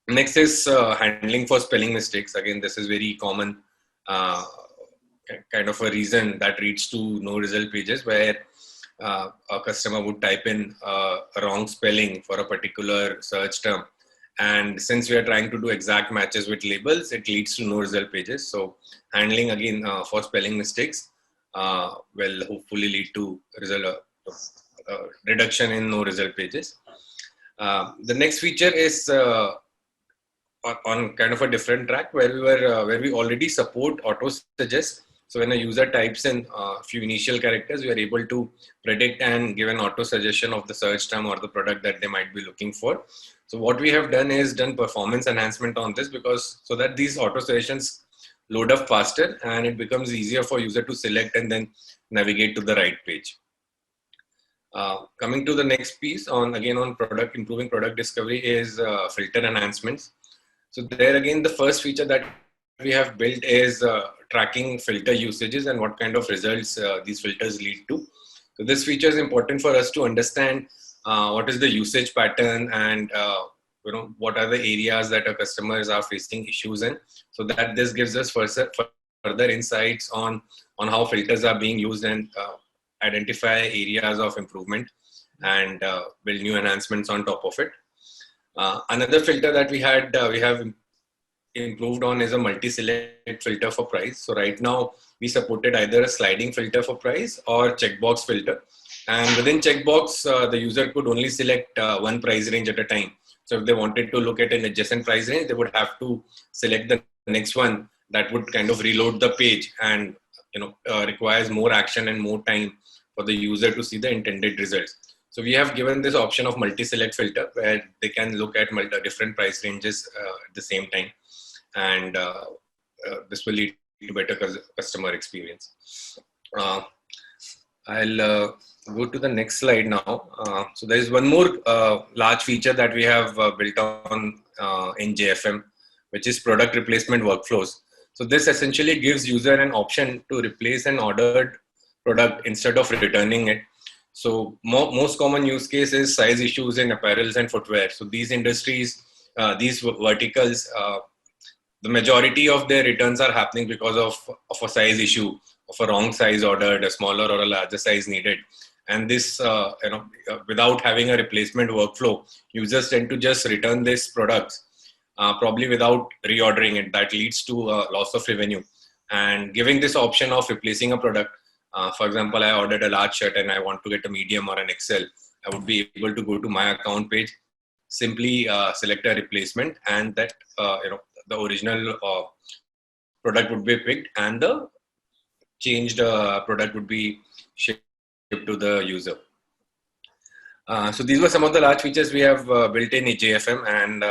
Next is handling for spelling mistakes. Again, this is very common kind of a reason that leads to no result pages, where a customer would type in a wrong spelling for a particular search term, And since we are trying to do exact matches with labels, it leads to no result pages. So handling again for spelling mistakes will hopefully lead to reduction in no result pages. The next feature is on kind of a different track where we already support auto suggest. So when a user types in a few initial characters, we are able to predict and give an auto suggestion of the search term or the product that they might be looking for. So what we have done is done performance enhancement on this so that these auto suggestions load up faster and it becomes easier for user to select and then navigate to the right page. Coming to the next piece on improving product discovery is filter enhancements. So there again, the first feature that we have built is tracking filter usages and what kind of results these filters lead to. So this feature is important for us to understand what is the usage pattern and what are the areas that our customers are facing issues in, so that this gives us further insights on how filters are being used and identify areas of improvement and build new enhancements on top of it. Another filter that we have improved on is a multi-select filter for price. So right now we supported either a sliding filter for price or checkbox filter. And within checkbox, the user could only select one price range at a time. So if they wanted to look at an adjacent price range, they would have to select the next one that would kind of reload the page and requires more action and more time for the user to see the intended results. So we have given this option of multi-select filter where they can look at different price ranges at the same time. And this will lead to better customer experience. I'll go to the next slide now. So there is one more large feature that we have built on in JFM, which is product replacement workflows. So this essentially gives user an option to replace an ordered product instead of returning it. So most common use case is size issues in apparels and footwear. So these industries, these verticals, the majority of their returns are happening because of a size issue, of a wrong size ordered, a smaller or a larger size needed. And this, without having a replacement workflow, users tend to just return these products, probably without reordering it. That leads to loss of revenue. And giving this option of replacing a product, for example, I ordered a large shirt and I want to get a medium or an XL, I would be able to go to my account page, simply select a replacement, and that the original product would be picked and the changed product would be shipped to the user. So these were some of the large features we have built in JFM and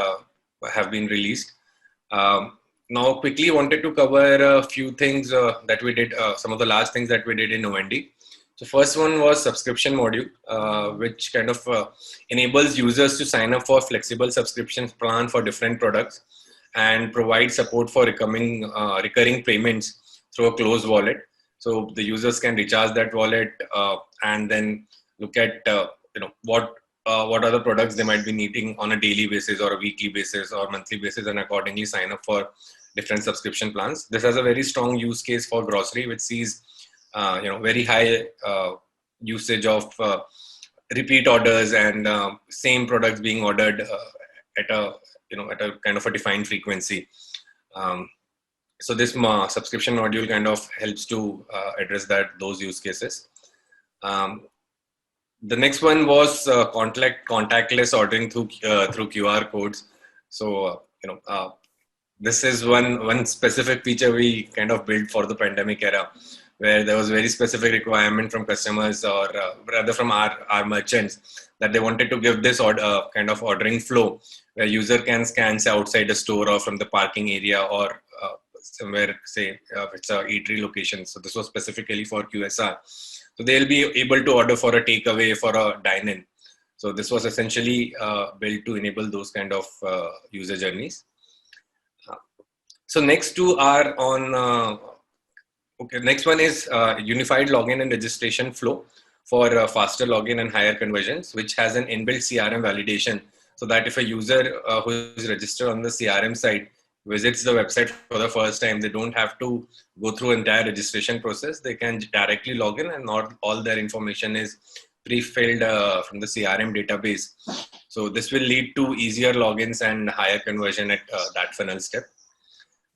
have been released. Now quickly wanted to cover a few things that we did, some of the large things that we did in OND. So first one was subscription module, which kind of enables users to sign up for flexible subscription plan for different products and provide support for recurring payments through a closed wallet. So the users can recharge that wallet and then look at what are the products they might be needing on a daily basis or a weekly basis or monthly basis, and accordingly sign up for different subscription plans. This has a very strong use case for grocery, which sees very high usage of repeat orders and same products being ordered at a kind of a defined frequency. So this subscription module kind of helps to address those use cases. The next one was contactless ordering through QR codes. So this is one specific feature we kind of built for the pandemic era, where there was very specific requirement from customers or rather from our merchants that they wanted to give this kind of ordering flow where user can scan outside a store or from the parking area or somewhere, say it's a eatery location. So this was specifically for QSR. So they'll be able to order for a takeaway, for a dine-in. So this was essentially built to enable those kind of user journeys. So next two are on, next one is unified login and registration flow for faster login and higher conversions, which has an inbuilt CRM validation. So that if a user who is registered on the CRM site visits the website for the first time, they don't have to go through entire registration process. They can directly log in and not all their information is pre-filled from the CRM database. So this will lead to easier logins and higher conversion at that funnel step.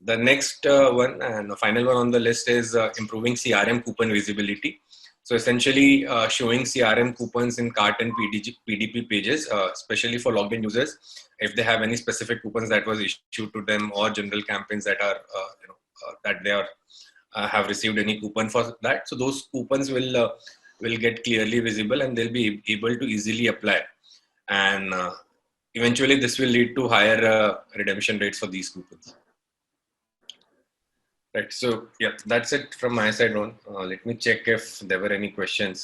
The next one and the final one on the list is improving CRM coupon visibility. So essentially showing CRM coupons in cart and PDP pages, especially for logged in users, if they have any specific coupons that was issued to them or general campaigns that are, that they are have received any coupon for that. So those coupons will get clearly visible and they'll be able to easily apply. And eventually this will lead to higher redemption rates for these coupons. Right. So yeah, that's it from my side, Ron. Let me check if there were any questions.